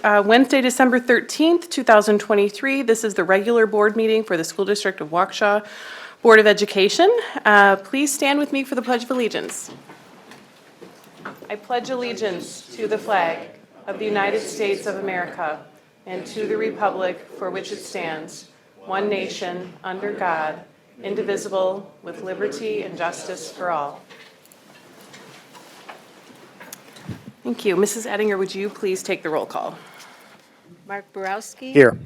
Wednesday, December 13th, 2023. This is the regular board meeting for the School District of Waukesha Board of Education. Please stand with me for the Pledge of Allegiance. I pledge allegiance to the flag of the United States of America and to the republic for which it stands, one nation, under God, indivisible, with liberty and justice for all. Thank you. Mrs. Ettinger, would you please take the roll call? Mark Borowski. Here.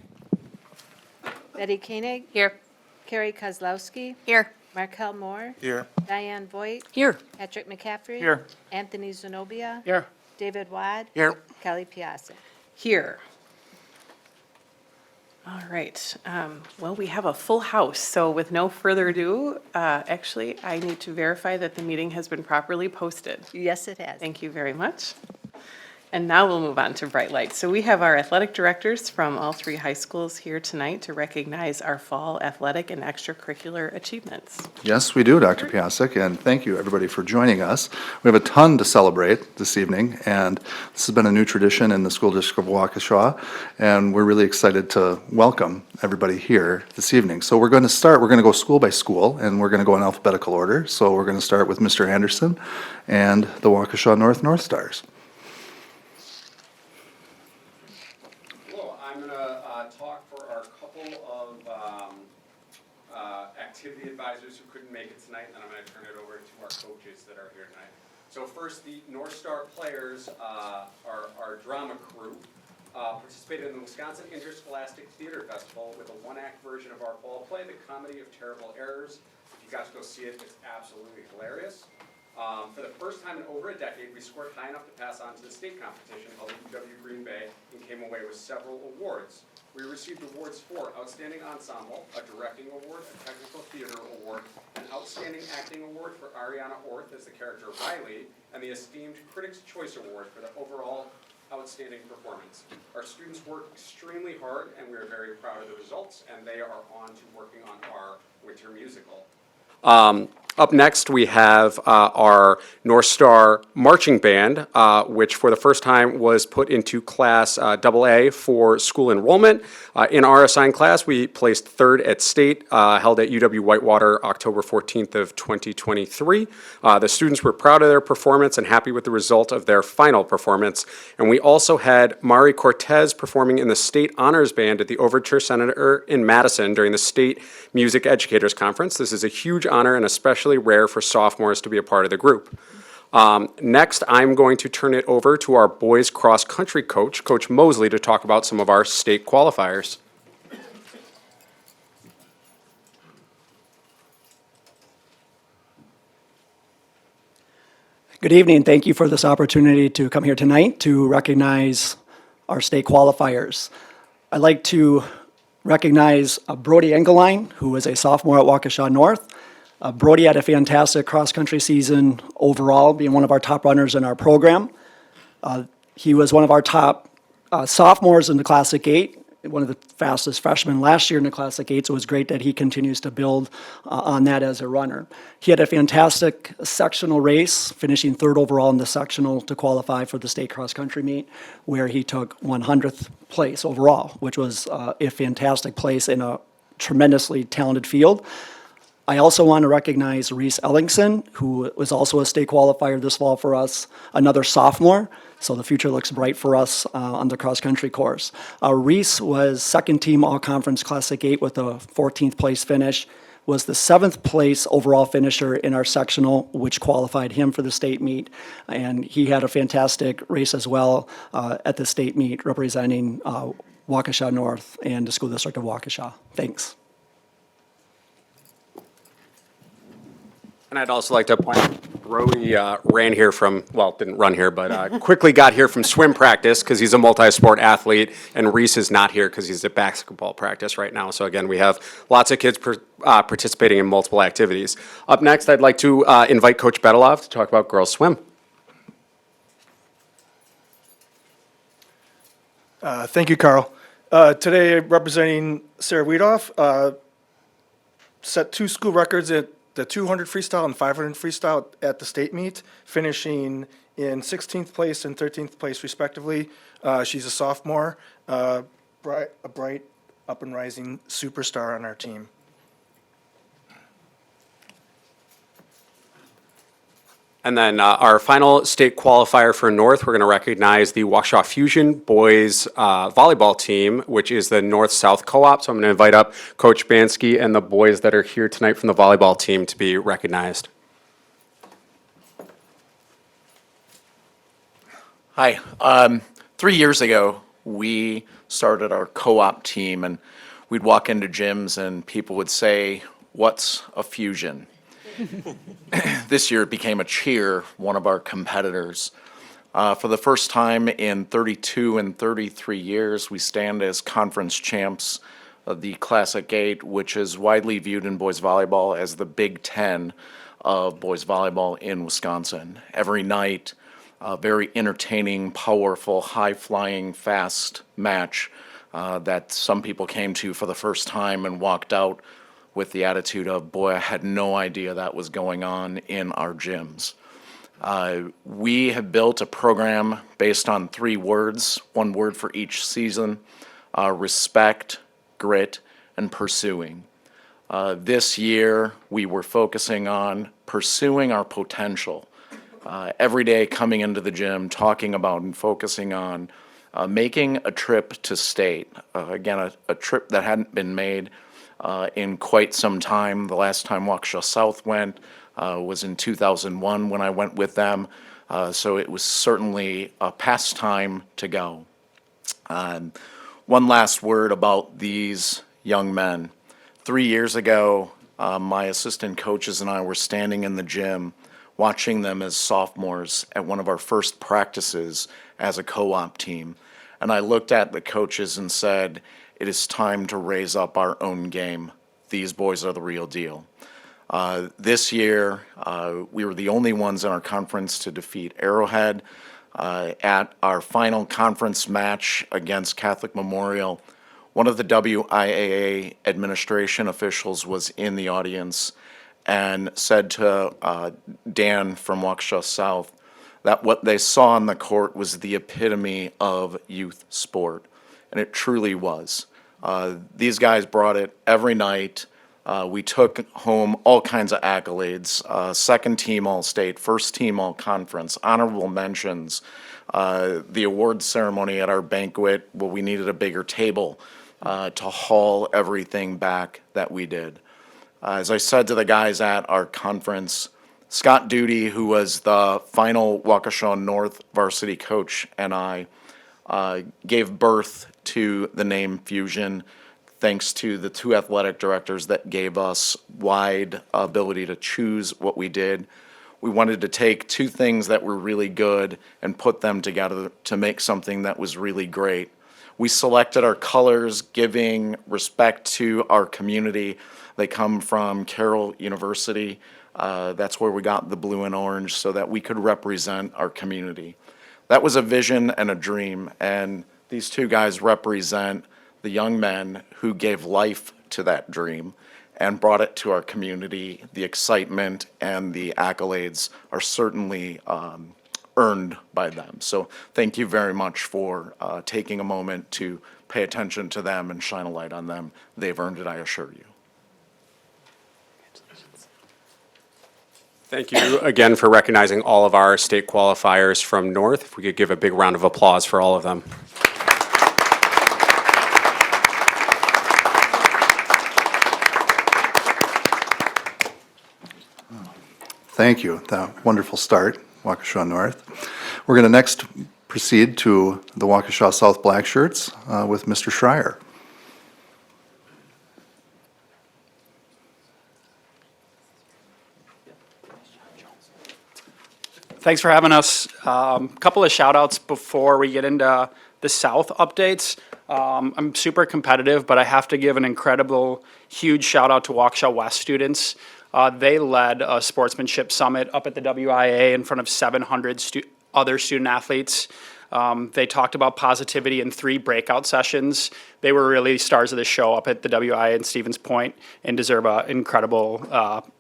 Betty Koenig. Here. Carrie Kozlowski. Here. Markel Moore. Here. Diane Voigt. Here. Patrick McCaffrey. Here. Anthony Zenobia. Here. David Wad. Here. Kelly Piazza. Here. All right. Well, we have a full house, so with no further ado, actually, I need to verify that the meeting has been properly posted. Yes, it has. Thank you very much. And now we'll move on to Bright Lights. So we have our athletic directors from all three high schools here tonight to recognize our fall athletic and extracurricular achievements. Yes, we do, Dr. Piasek, and thank you, everybody, for joining us. We have a ton to celebrate this evening, and this has been a new tradition in the School District of Waukesha, and we're really excited to welcome everybody here this evening. So we're going to go school by school, and we're going to go in alphabetical order. So we're going to start with Mr. Anderson and the Waukesha North Stars. Talk for our couple of activity advisors who couldn't make it tonight, and then I'm going to turn it over to our coaches that are here tonight. So first, the North Star players, our drama crew, participated in the Wisconsin Interscholastic Theater Festival with a one-act version of our fall play, The Comedy of Terrible Errors. If you got to go see it, it's absolutely hilarious. For the first time in over a decade, we scored high enough to pass on to the state competition called UW Green Bay and came away with several awards. We received awards for Outstanding Ensemble, a Directing Award, a Technical Theater Award, an Outstanding Acting Award for Ariana Orth as the character Riley, and the esteemed Critics' Choice Award for the overall outstanding performance. Our students work extremely hard, and we are very proud of the results, and they are on to working on our winter musical. Up next, we have our North Star Marching Band, which for the first time was put into Class AA for school enrollment. In our assigned class, we placed third at state, held at UW Whitewater, October 14th of 2023. The students were proud of their performance and happy with the result of their final performance. And we also had Mari Cortez performing in the State Honors Band at the Overture Center in Madison during the State Music Educators Conference. This is a huge honor and especially rare for sophomores to be a part of the group. Next, I'm going to turn it over to our boys cross country coach, Coach Mosley, to talk about some of our state qualifiers. Good evening. Thank you for this opportunity to come here tonight to recognize our state qualifiers. I'd like to recognize Brody Engeline, who is a sophomore at Waukesha North. Brody had a fantastic cross-country season overall, being one of our top runners in our program. He was one of our top sophomores in the Classic 8, one of the fastest freshmen last year in the Classic 8, so it was great that he continues to build on that as a runner. He had a fantastic sectional race, finishing third overall in the sectional to qualify for the state cross-country meet, where he took 100th place overall, which was a fantastic place in a tremendously talented field. I also want to recognize Reese Ellingson, who was also a state qualifier this fall for us, another sophomore, so the future looks bright for us on the cross-country course. Reese was second team all-conference Classic 8 with a 14th place finish, was the 7th place overall finisher in our sectional, which qualified him for the state meet, and he had a fantastic race as well at the state meet representing Waukesha North and the School District of Waukesha. Thanks. And I'd also like to point out, Brody ran here from, well, didn't run here, but quickly got here from swim practice because he's a multi-sport athlete, and Reese is not here because he's at basketball practice right now. So again, we have lots of kids participating in multiple activities. Up next, I'd like to invite Coach Betelov to talk about girls swim. Thank you, Carl. Today, representing Sarah Weedoff, set 2 school records at the 200 freestyle and 500 freestyle at the state meet, finishing in 16th place and 13th place respectively. She's a sophomore, a bright, up and rising superstar on our team. And then our final state qualifier for North, we're going to recognize the Waukesha Fusion boys volleyball team, which is the North-South Co-op. So I'm going to invite up Coach Bansky and the boys that are here tonight from the volleyball team to be recognized. Hi. 3 years ago, we started our co-op team, and we'd walk into gyms and people would say, "What's a fusion?" This year it became a cheer, one of our competitors. For the first time in 32 and 33 years, we stand as conference champs of the Classic 8, which is widely viewed in boys volleyball as the Big Ten of boys volleyball in Wisconsin. Every night, a very entertaining, powerful, high-flying, fast match that some people came to for the first time and walked out with the attitude of, boy, I had no idea that was going on in our gyms. We have built a program based on 3 words, 1 word for each season: respect, grit, and pursuing. This year, we were focusing on pursuing our potential. Every day coming into the gym, talking about and focusing on making a trip to state. Again, a trip that hadn't been made in quite some time. The last time Waukesha South went was in 2001 when I went with them. So it was certainly a past time to go. One last word about these young men. 3 years ago, my assistant coaches and I were standing in the gym watching them as sophomores at one of our first practices as a co-op team. And I looked at the coaches and said, it is time to raise up our own game. These boys are the real deal. This year, we were the only ones in our conference to defeat Arrowhead. At our final conference match against Catholic Memorial, one of the WIAA administration officials was in the audience and said to Dan from Waukesha South that what they saw on the court was the epitome of youth sport, and it truly was. These guys brought it every night. We took home all kinds of accolades, second team All-State, first team All-Conference, honorable mentions, the award ceremony at our banquet. Well, we needed a bigger table to haul everything back that we did. As I said to the guys at our conference, Scott Duty, who was the final Waukesha North varsity coach, and I gave birth to the name Fusion thanks to the 2 athletic directors that gave us wide ability to choose what we did. We wanted to take 2 things that were really good and put them together to make something that was really great. We selected our colors, giving respect to our community. They come from Carroll University. That's where we got the blue and orange so that we could represent our community. That was a vision and a dream, and these 2 guys represent the young men who gave life to that dream and brought it to our community. The excitement and the accolades are certainly earned by them. So thank you very much for taking a moment to pay attention to them and shine a light on them. They've earned it, I assure you. Thank you again for recognizing all of our state qualifiers from North. If we could give a big round of applause for all of them. Thank you. That wonderful start, Waukesha North. We're going to next proceed to the Waukesha South Black Shirts with Mr. Schreier. Thanks for having us. Couple of shout outs before we get into the South updates. I'm super competitive, but I have to give an incredible, huge shout out to Waukesha West students. They led a sportsmanship summit up at the WIA in front of 700 other student athletes. They talked about positivity in 3 breakout sessions. They were really stars of the show up at the WIA in Stevens Point and deserve an incredible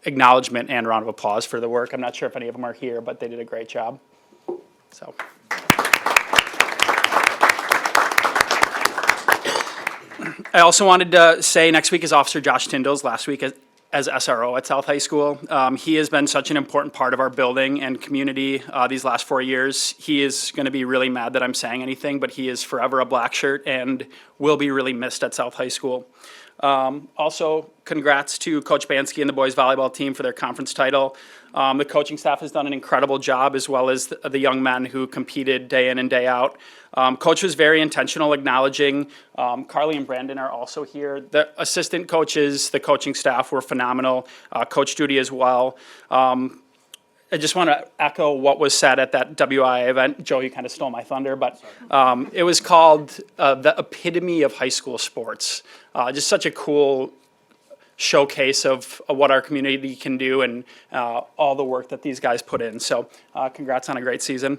acknowledgement and round of applause for the work. I'm not sure if any of them are here, but they did a great job. So. I also wanted to say next week is Officer Josh Tyndall's last week as SRO at South High School. He has been such an important part of our building and community these last 4 years. He is going to be really mad that I'm saying anything, but he is forever a black shirt and will be really missed at South High School. Also, congrats to Coach Bansky and the boys volleyball team for their conference title. The coaching staff has done an incredible job, as well as the young men who competed day in and day out. Coach was very intentional, acknowledging Carly and Brandon are also here. The assistant coaches, the coaching staff were phenomenal. Coach Judy as well. I just want to echo what was said at that WIA event. Joe, you kind of stole my thunder, but it was called the epitome of high school sports. Just such a cool showcase of what our community can do and all the work that these guys put in. So congrats on a great season.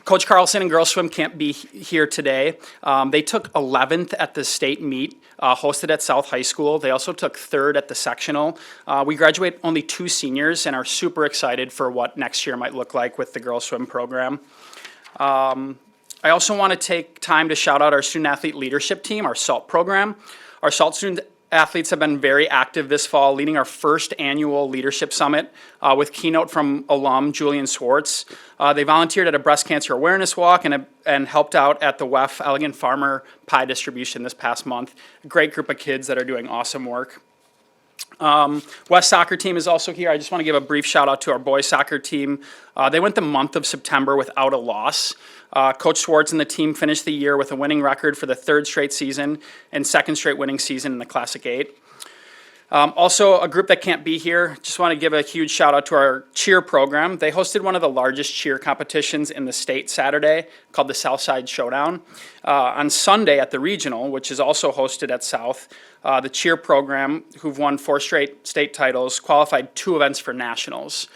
Coach Carlson and girls swim can't be here today. They took 11th at the state meet hosted at South High School. They also took 3rd at the sectional. We graduate only 2 seniors and are super excited for what next year might look like with the girls swim program. I also want to take time to shout out our student athlete leadership team, our SALT program. Our SALT student athletes have been very active this fall, leading our first annual leadership summit with keynote from alum Julian Swartz. They volunteered at a breast cancer awareness walk and helped out at the WEF Elegant Farmer Pie distribution this past month. A great group of kids that are doing awesome work. West soccer team is also here. I just want to give a brief shout out to our boys soccer team. They went the month of September without a loss. Coach Swartz and the team finished the year with a winning record for the 3rd straight season and 2nd straight winning season in the Classic 8. Also, a group that can't be here, just want to give a huge shout out to our cheer program. They hosted one of the largest cheer competitions in the state Saturday called the Southside Showdown. On Sunday at the regional, which is also hosted at South, the cheer program, who've won 4 straight state titles, qualified 2 events for nationals.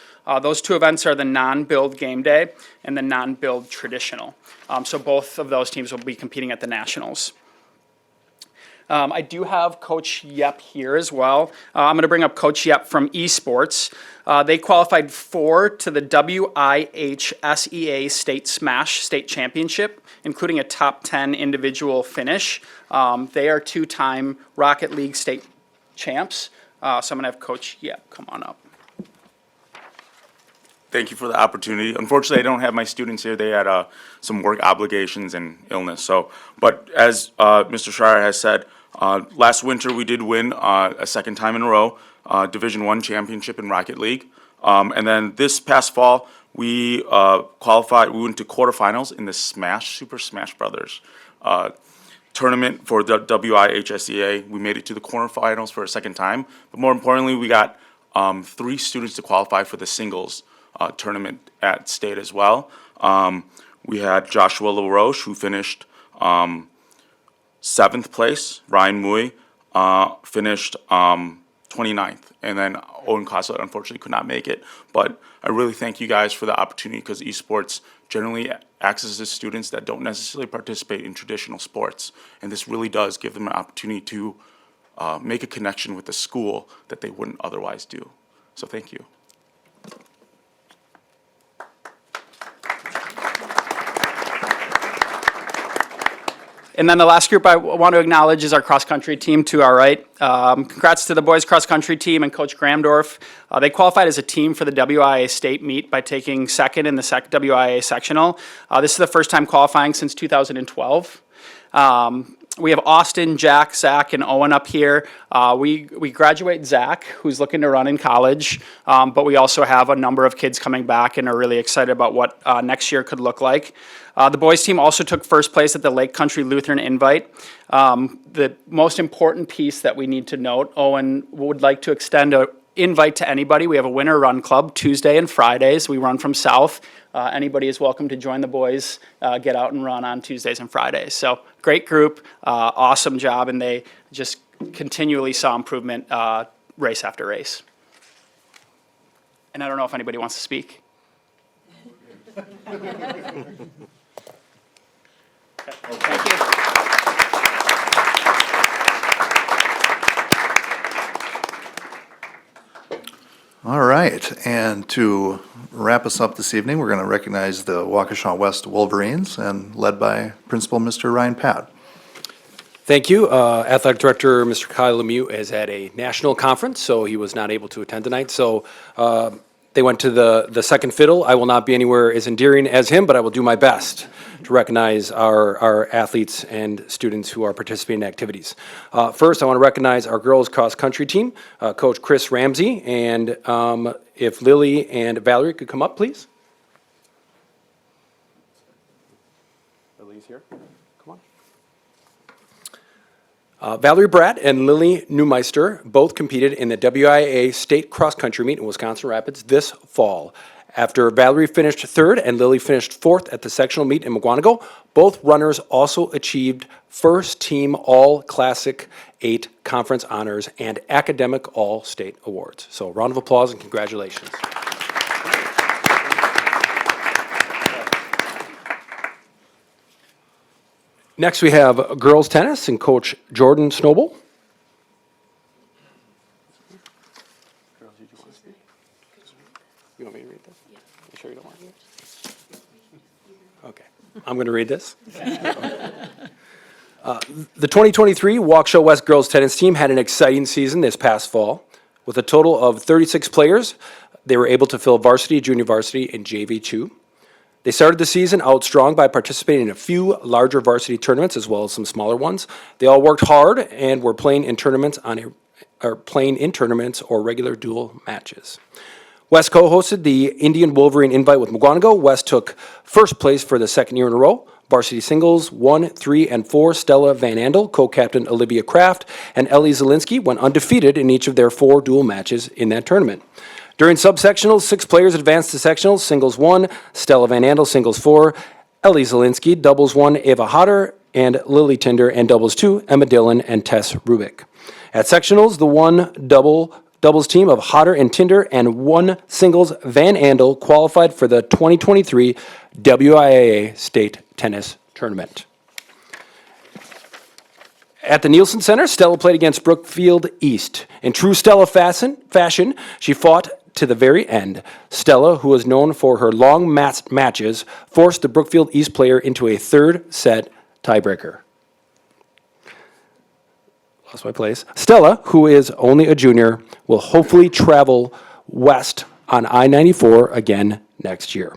Those 2 events are the non-billed game day and the non-billed traditional. So both of those teams will be competing at the nationals. I do have Coach Yep here as well. I'm going to bring up Coach Yep from esports. They qualified 4 to the WIHSEA State Smash State Championship, including a top 10 individual finish. They are 2-time Rocket League state champs. So I'm going to have Coach Yep come on up. Thank you for the opportunity. Unfortunately, I don't have my students here. They had some work obligations and illness. But as Mr. Schreier has said, last winter we did win a 2nd time in a row, Division I championship in Rocket League. And then this past fall, we qualified. We went to quarterfinals in the Super Smash Brothers tournament for the WIHSEA. We made it to the quarterfinals for a 2nd time. But more importantly, we got 3 students to qualify for the singles tournament at state as well. We had Joshua LaRoche, who finished 7th place. Ryan Mui finished 29th. And then Owen Casa unfortunately could not make it. But I really thank you guys for the opportunity, because esports generally accesses students that don't necessarily participate in traditional sports. And this really does give them an opportunity to make a connection with the school that they wouldn't otherwise do. So thank you. And then the last group I want to acknowledge is our cross-country team to our right. Congrats to the boys cross-country team and Coach Gramdorf. They qualified as a team for the WIA state meet by taking 2nd in the WIA sectional. This is the first time qualifying since 2012. We have Austin, Jack, Zach, and Owen up here. We graduate Zach, who's looking to run in college, but we also have a number of kids coming back and are really excited about what next year could look like. The boys team also took 1st place at the Lake Country Lutheran Invite. The most important piece that we need to note, Owen would like to extend an invite to anybody. We have a winter run club Tuesday and Fridays. We run from South. Anybody is welcome to join the boys, get out and run on Tuesdays and Fridays. So great group, awesome job, and they just continually saw improvement race after race. And I don't know if anybody wants to speak. Thank you. All right, and to wrap us up this evening, we're going to recognize the Waukesha West Wolverines, and led by Principal Mr. Ryan Pat. Thank you. Athletic Director Mr. Kyle Lemieux is at a national conference, so he was not able to attend tonight. So they went to the second fiddle. I will not be anywhere as endearing as him, but I will do my best to recognize our athletes and students who are participating in activities. First, I want to recognize our girls cross-country team, Coach Chris Ramsey, and if Lily and Valerie could come up, please. Lily's here. Come on. Valerie Bratt and Lily Neumeister both competed in the WIAA State Cross Country Meet in Wisconsin Rapids this fall. After Valerie finished third and Lily finished fourth at the sectional meet in McGuanago, both runners also achieved first team All Classic 8 conference honors and academic All-State awards. So round of applause and congratulations. Next, we have girls tennis and Coach Jordan Snowball. You want me to read this? You sure you don't want me? Okay, I'm going to read this. The 2023 Waukesha West girls tennis team had an exciting season this past fall. With a total of 36 players, they were able to fill varsity, junior varsity, and JV2. They started the season out strong by participating in a few larger varsity tournaments as well as some smaller ones. They all worked hard and were playing in tournaments or regular dual matches. West co-hosted the Indian Wolverine Invite with McGuanago. West took first place for the second year in a row. Varsity singles 1, 3, and 4, Stella Van Andel, co-captain Olivia Kraft, and Ellie Zielinski went undefeated in each of their 4 dual matches in that tournament. During subsectionals, 6 players advanced to sectionals, singles 1, Stella Van Andel, singles 4, Ellie Zielinski, doubles 1, Ava Hodder, and Lily Tinder, and doubles 2, Emma Dillon and Tess Rubik. At sectionals, the 1 doubles team of Hodder and Tinder and 1 singles Van Andel qualified for the 2023 WIAA State Tennis Tournament. At the Nielsen Center, Stella played against Brookfield East. In true Stella fashion, she fought to the very end. Stella, who is known for her long matches, forced the Brookfield East player into a third set tiebreaker. Lost my place. Stella, who is only a junior, will hopefully travel west on I-94 again next year.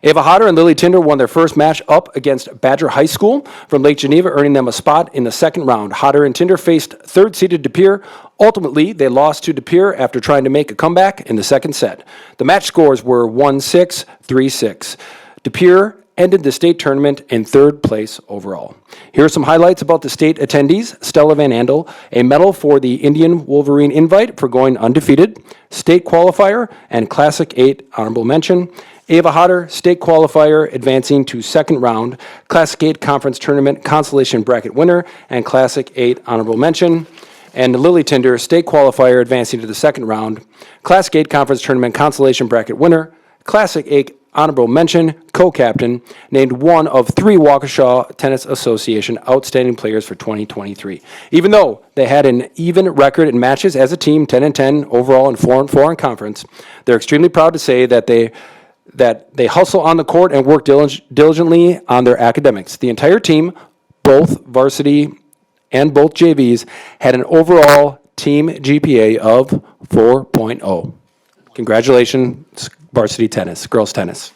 Ava Hodder and Lily Tinder won their first match up against Badger High School from Lake Geneva, earning them a spot in the second round. Hodder and Tinder faced third-seeded De Pere. Ultimately, they lost to De Pere after trying to make a comeback in the second set. The match scores were 1-6, 3-6. De Pere ended the state tournament in third place overall. Here are some highlights about the state attendees. Stella Van Andel, a medal for the Indian Wolverine Invite for going undefeated, state qualifier, and Classic 8 honorable mention. Ava Hodder, state qualifier, advancing to second round, Classic 8 conference tournament consolation bracket winner, and Classic 8 honorable mention. And Lily Tinder, state qualifier, advancing to the second round, Classic 8 conference tournament consolation bracket winner, Classic 8 honorable mention, co-captain, named one of 3 Waukesha Tennis Association outstanding players for 2023. Even though they had an even record in matches as a team, 10-10 overall and 4-4 in conference, they're extremely proud to say that they hustle on the court and work diligently on their academics. The entire team, both varsity and both JVs, had an overall team GPA of 4.0. Congratulations, varsity tennis, girls tennis.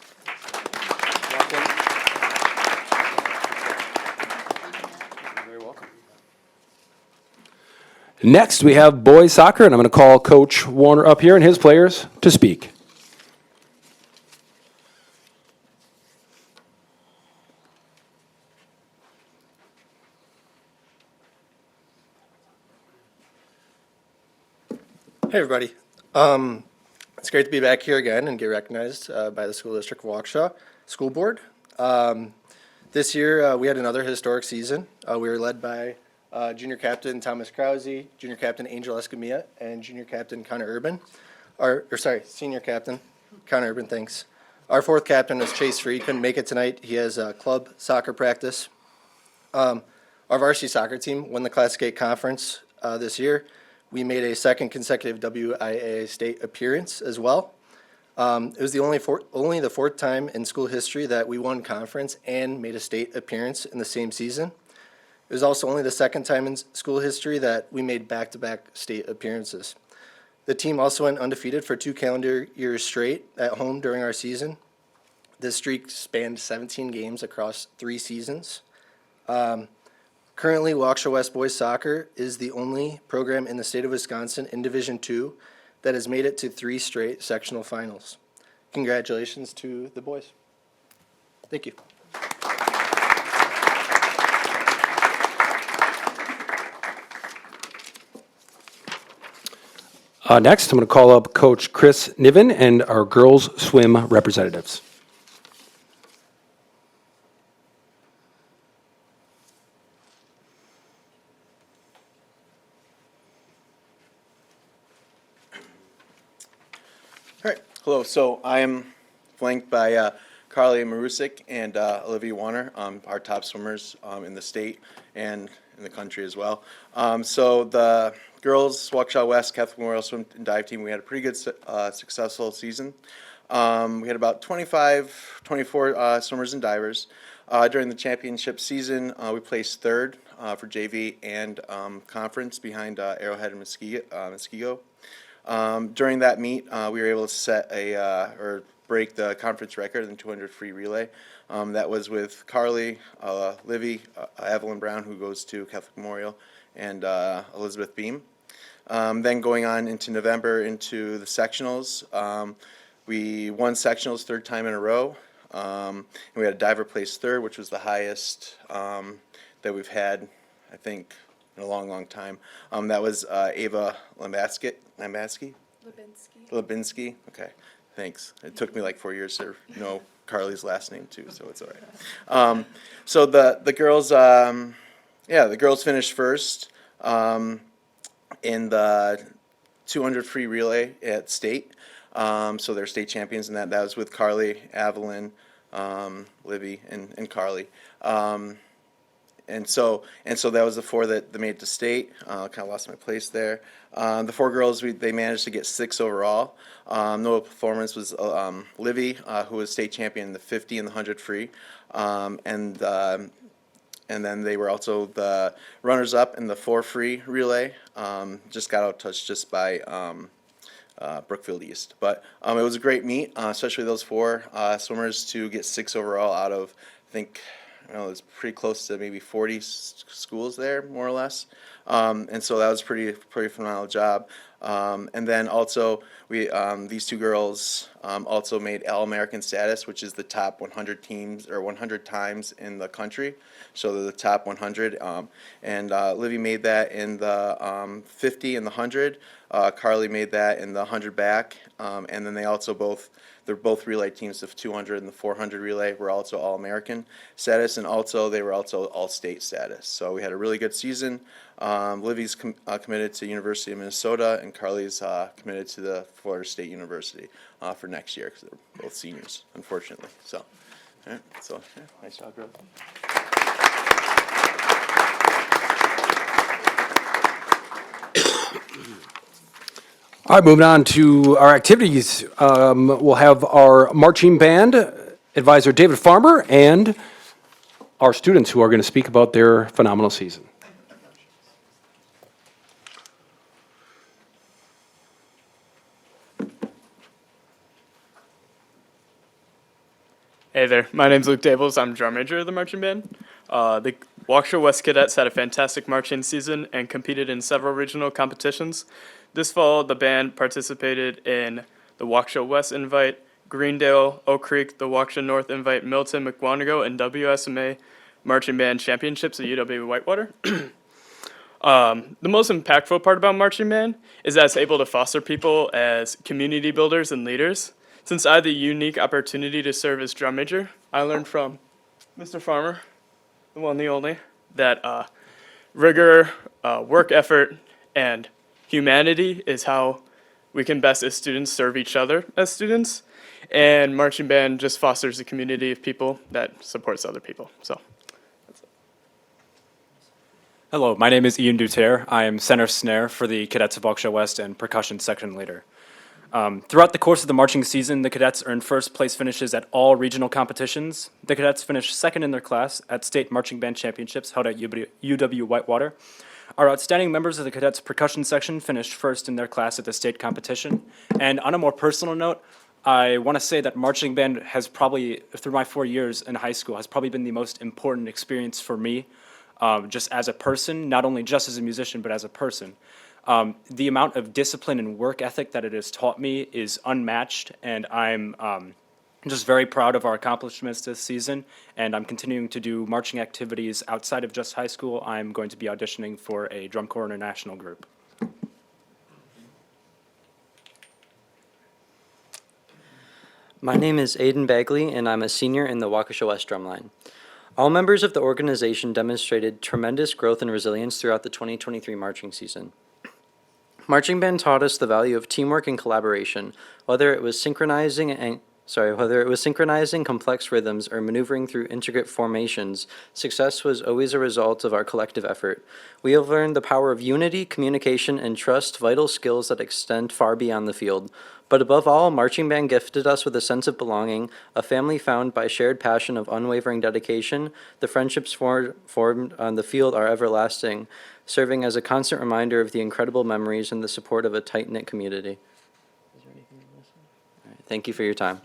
Next, we have boys soccer, and I'm going to call Coach Warner up here and his players to speak. Hey, everybody. It's great to be back here again and get recognized by the School District of Waukesha School Board. This year, we had another historic season. We were led by Junior Captain Thomas Krause, Junior Captain Angel Escamilla, and Junior Captain Connor Urban. Senior Captain Connor Urban, thanks. Our 4th captain was Chase Free, couldn't make it tonight. He has club soccer practice. Our varsity soccer team won the Classic 8 conference this year. We made a second consecutive WIA state appearance as well. It was only the fourth time in school history that we won conference and made a state appearance in the same season. It was also only the second time in school history that we made back-to-back state appearances. The team also went undefeated for 2 calendar years straight at home during our season. This streak spanned 17 games across 3 seasons. Currently, Waukesha West Boys Soccer is the only program in the state of Wisconsin in Division II that has made it to 3 straight sectional finals. Congratulations to the boys. Thank you. Next, I'm going to call up Coach Chris Niven and our girls swim representatives. All right, hello. So I am flanked by Carly Marusik and Olivia Warner, our top swimmers in the state and in the country as well. So the girls Waukesha West Catholic Memorial Swim and Dive Team, we had a pretty good, successful season. We had about 24 swimmers and divers. During the championship season, we placed third for JV and conference behind Arrowhead and Muskego. During that meet, we were able to set or break the conference record in the 200 free relay. That was with Carly, Livy, Evelyn Brown, who goes to Catholic Memorial, and Elizabeth Beam. Then going on into November into the sectionals, we won sectionals 3rd time in a row. And we had a diver place 3rd, which was the highest that we've had, I think, in a long, long time. That was Ava Lambatsky. Lubinsky. Okay, thanks. It took me like 4 years to know Carly's last name too, so it's all right. So the girls, the girls finished first in the 200 free relay at state. So they're state champions, and that was with Carly, Evelyn, Livy, and Carly. And so that was the 4 that made it to state. Kind of lost my place there. The 4 girls, they managed to get 6 overall. Notable performance was Livy, who was state champion in the 50 and the 100 free. And then they were also the runners-up in the 4 free relay. Just got out-touched just by Brookfield East. But it was a great meet, especially those 4 swimmers to get 6 overall out of, I think, it's pretty close to maybe 40 schools there, more or less. And so that was pretty phenomenal job. And then also these 2 girls also made All-American status, which is the top 100 teams or 100 times in the country. So they're the top 100. And Livy made that in the 50 and the 100. Carly made that in the 100 back. And then they're both relay teams of 200 and the 400 relay were also All-American status, and also they were also All-State status. So we had a really good season. Livy's committed to University of Minnesota, and Carly's committed to the Florida State University for next year because they're both seniors, unfortunately. So, all right, so yeah, nice job, girls. All right, moving on to our activities. We'll have our marching band advisor, David Farmer, and our students who are going to speak about their phenomenal season. Hey there, my name's Luke Dables. I'm drum major of the marching band. The Waukesha West Cadets had a fantastic marching season and competed in several regional competitions. This fall, the band participated in the Waukesha West Invite, Greendale, Oak Creek, the Waukesha North Invite, Milton, McWanago, and WSMA Marching Band Championships at UW-Whitewater. The most impactful part about marching band is that it's able to foster people as community builders and leaders. Since I had the unique opportunity to serve as drum major, I learned from Mr. Farmer, the one, the only, that rigor, work effort, and humanity is how we can best as students serve each other as students. And marching band just fosters a community of people that supports other people. So. Hello, my name is Ian Duterre. I am center snare for the Cadets of Waukesha West and percussion section leader. Throughout the course of the marching season, the cadets earned first place finishes at all regional competitions. The cadets finished second in their class at state marching band championships held at UW Whitewater. Our outstanding members of the cadets percussion section finished first in their class at the state competition. And on a more personal note, I want to say that marching band has probably, through my 4 years in high school, has probably been the most important experience for me, just as a person, not only just as a musician, but as a person. The amount of discipline and work ethic that it has taught me is unmatched, and I'm just very proud of our accomplishments this season, and I'm continuing to do marching activities outside of just high school. I'm going to be auditioning for a Drum Corps International group. My name is Aiden Bagley, and I'm a senior in the Waukesha West Drumline. All members of the organization demonstrated tremendous growth and resilience throughout the 2023 marching season. Marching band taught us the value of teamwork and collaboration, whether it was synchronizing complex rhythms or maneuvering through intricate formations. Success was always a result of our collective effort. We have learned the power of unity, communication, and trust, vital skills that extend far beyond the field. But above all, marching band gifted us with a sense of belonging, a family found by shared passion of unwavering dedication. The friendships formed on the field are everlasting, serving as a constant reminder of the incredible memories and the support of a tight-knit community. Is there anything I'm missing? All right, thank you for your time.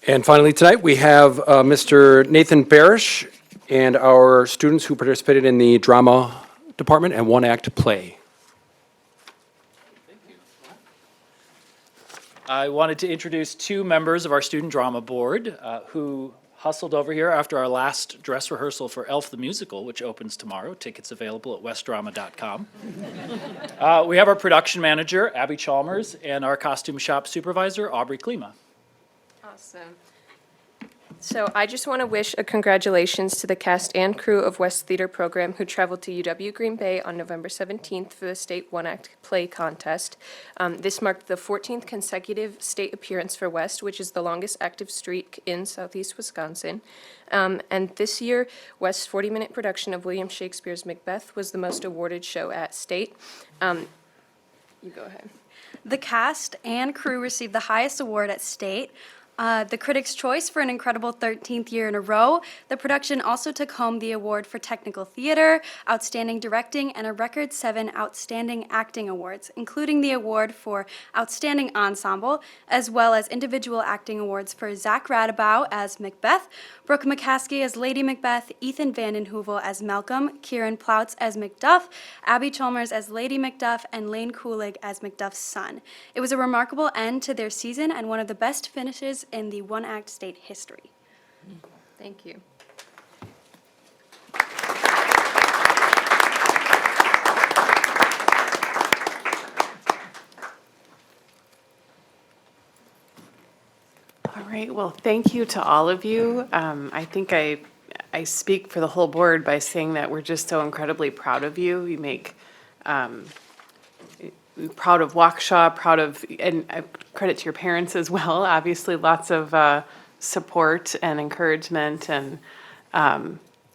And finally, tonight, we have Mr. Nathan Parrish and our students who participated in the drama department and one-act play. I wanted to introduce two members of our student drama board who hustled over here after our last dress rehearsal for Elf the Musical, which opens tomorrow. Tickets available at westdrama.com. We have our production manager, Abby Chalmers, and our costume shop supervisor, Aubrey Klima. Awesome. So I just want to wish a congratulations to the cast and crew of West Theater Program who traveled to UW Green Bay on November 17th for the state one-act play contest. This marked the 14th consecutive state appearance for West, which is the longest active streak in southeast Wisconsin. And this year, West's 40-minute production of William Shakespeare's Macbeth was the most awarded show at state. You go ahead. The cast and crew received the highest award at state, the Critics' Choice for an incredible 13th year in a row. The production also took home the award for Technical Theater, Outstanding Directing, and a record 7 Outstanding Acting Awards, including the award for Outstanding Ensemble, as well as individual acting awards for Zach Radabaugh as Macbeth, Brooke McCaskey as Lady Macbeth, Ethan Vanden Heuvel as Malcolm, Kieran Ploutz as Macduff, Abby Chalmers as Lady Macduff, and Lane Kulig as Macduff's son. It was a remarkable end to their season and one of the best finishes in the one-act state history. Thank you. All right, well, thank you to all of you. I think I speak for the whole board by saying that we're just so incredibly proud of you. You make, proud of Waukesha, proud of, and credit to your parents as well. Obviously, lots of support and encouragement, and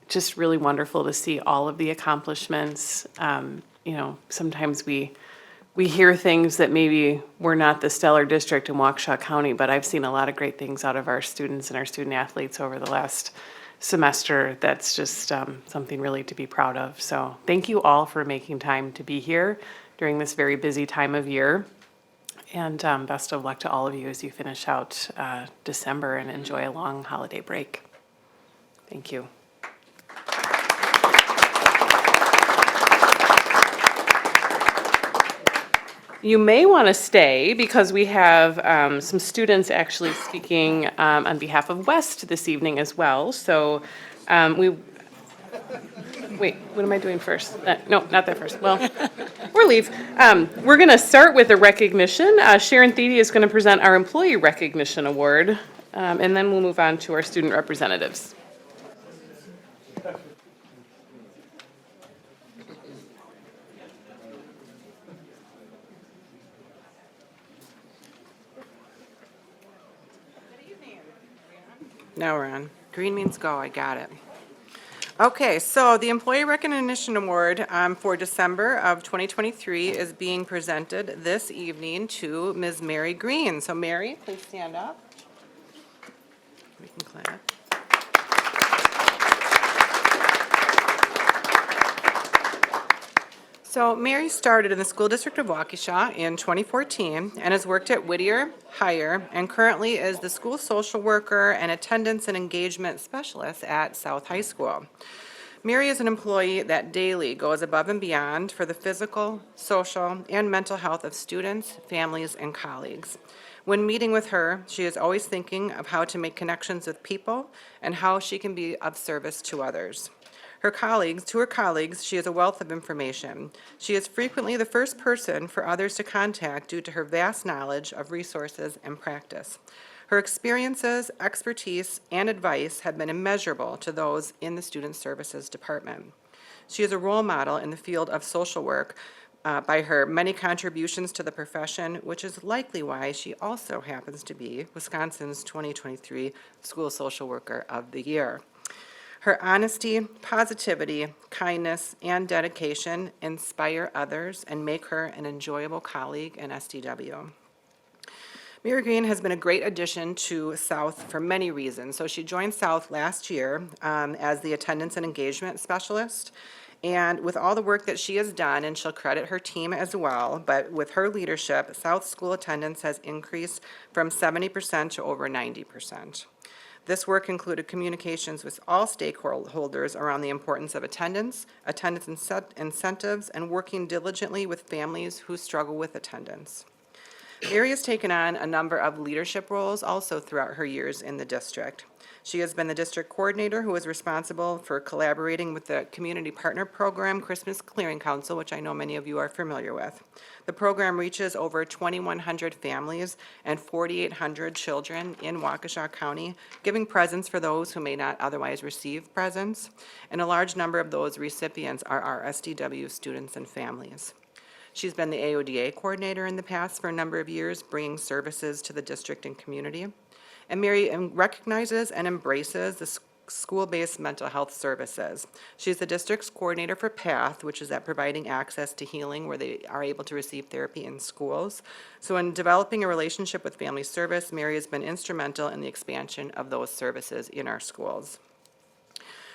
just really wonderful to see all of the accomplishments. You know, sometimes we hear things that maybe we're not the stellar district in Waukesha County, but I've seen a lot of great things out of our students and our student athletes over the last semester. That's just something really to be proud of. So thank you all for making time to be here during this very busy time of year. And best of luck to all of you as you finish out December and enjoy a long holiday break. Thank you. You may want to stay because we have some students actually speaking on behalf of West this evening as well. So wait, what am I doing first? No, not that first. Well, or leave. We're going to start with a recognition. Sharon Thede is going to present our Employee Recognition Award, and then we'll move on to our student representatives. Now we're on. Green means go, I got it. Okay, so the Employee Recognition Award for December of 2023 is being presented this evening to Ms. Mary Green. So Mary, please stand up. We can clap. So Mary started in the School District of Waukesha in 2014 and has worked at Whittier, Higher, and currently is the school social worker and attendance and engagement specialist at South High School. Mary is an employee that daily goes above and beyond for the physical, social, and mental health of students, families, and colleagues. When meeting with her, she is always thinking of how to make connections with people and how she can be of service to others. To her colleagues, she is a wealth of information. She is frequently the first person for others to contact due to her vast knowledge of resources and practice. Her experiences, expertise, and advice have been immeasurable to those in the Student Services Department. She is a role model in the field of social work by her many contributions to the profession, which is likely why she also happens to be Wisconsin's 2023 School Social Worker of the Year. Her honesty, positivity, kindness, and dedication inspire others and make her an enjoyable colleague in SDW. Mary Green has been a great addition to South for many reasons. So she joined South last year as the attendance and engagement specialist. And with all the work that she has done, and she'll credit her team as well, but with her leadership, South school attendance has increased from 70% to over 90%. This work included communications with all stakeholders around the importance of attendance incentives, and working diligently with families who struggle with attendance. Mary has taken on a number of leadership roles also throughout her years in the district. She has been the district coordinator who is responsible for collaborating with the Community Partner Program Christmas Clearing Council, which I know many of you are familiar with. The program reaches over 2,100 families and 4,800 children in Waukesha County, giving presents for those who may not otherwise receive presents, and a large number of those recipients are our SDW students and families. She's been the AODA coordinator in the past for a number of years, bringing services to the district and community. And Mary recognizes and embraces the school-based mental health services. She's the district's coordinator for PATH, which is at providing access to healing where they are able to receive therapy in schools. So in developing a relationship with Family Service, Mary has been instrumental in the expansion of those services in our schools.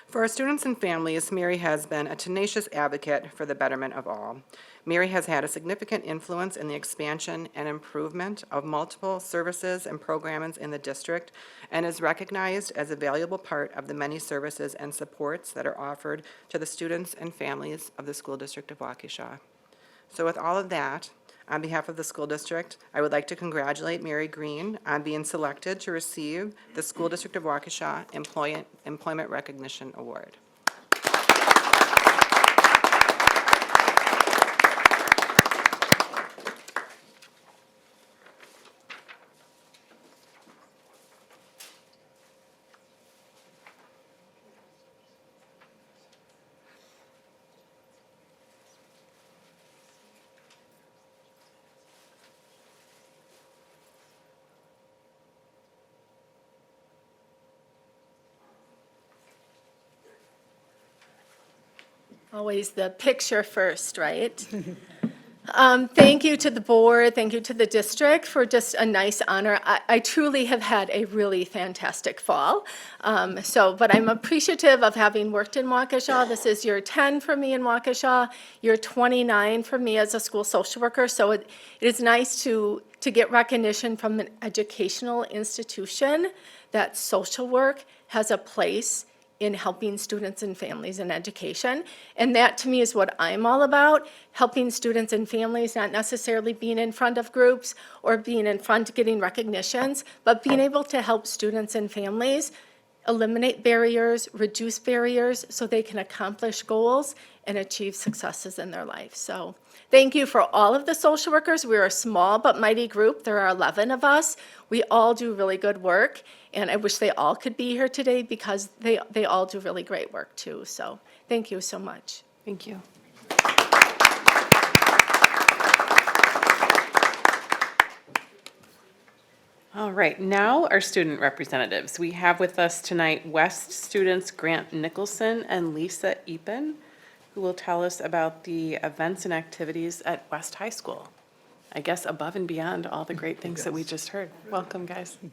For our students and families, Mary has been a tenacious advocate for the betterment of all. Mary has had a significant influence in the expansion and improvement of multiple services and programs in the district and is recognized as a valuable part of the many services and supports that are offered to the students and families of the School District of Waukesha. So with all of that, on behalf of the school district, I would like to congratulate Mary Green on being selected to receive the School District of Waukesha Employment Recognition Award. Always the picture first, right? Thank you to the board, thank you to the district for just a nice honor. I truly have had a really fantastic fall. But I'm appreciative of having worked in Waukesha. This is year 10 for me in Waukesha, year 29 for me as a school social worker. So it is nice to get recognition from an educational institution that social work has a place in helping students and families in education. And that to me is what I'm all about, helping students and families, not necessarily being in front of groups or being in front getting recognitions, but being able to help students and families eliminate barriers, reduce barriers so they can accomplish goals and achieve successes in their life. So thank you for all of the social workers. We're a small but mighty group. There are 11 of us. We all do really good work, and I wish they all could be here today because they all do really great work too. So thank you so much. Thank you. All All right, now our student representatives. We have with us tonight West students Grant Nicholson and Lisa Epen, who will tell us about the events and activities at West High School. I guess above and beyond all the great things that we just heard. Welcome, guys. Can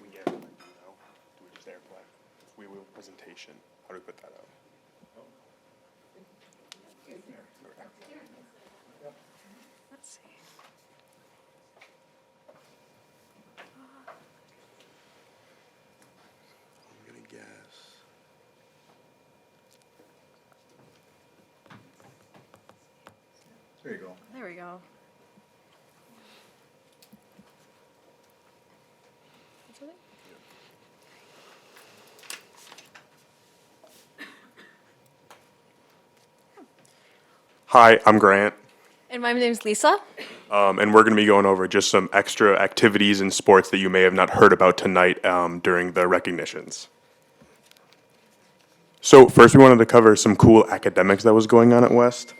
we get, do we just airplay? We will presentation. How do we put that out? Let's see. I'm gonna guess. There you go. There we go. Hi, I'm Grant, And my name's Lisa. and we're going to be going over just some extra activities and sports that you may have not heard about tonight during the recognitions. So first, we wanted to cover some cool academics that was going on at West.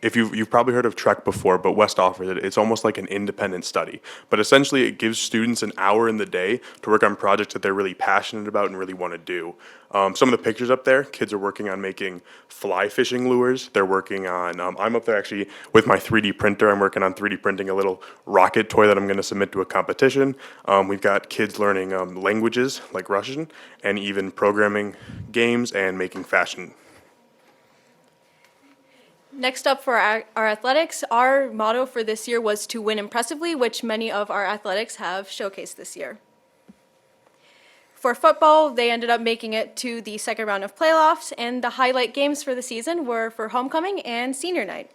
If you've probably heard of Trek before, but West offers it. It's almost like an independent study, but essentially it gives students an hour in the day to work on projects that they're really passionate about and really want to do. Some of the pictures up there, kids are working on making fly fishing lures. They're working on, I'm up there actually with my 3D printer. I'm working on 3D printing a little rocket toy that I'm going to submit to a competition. We've got kids learning languages like Russian and even programming games and making fashion. Next up for our athletics, our motto for this year was to win impressively, which many of our athletics have showcased this year. For football, they ended up making it to the second round of playoffs, and the highlight games for the season were for homecoming and senior night.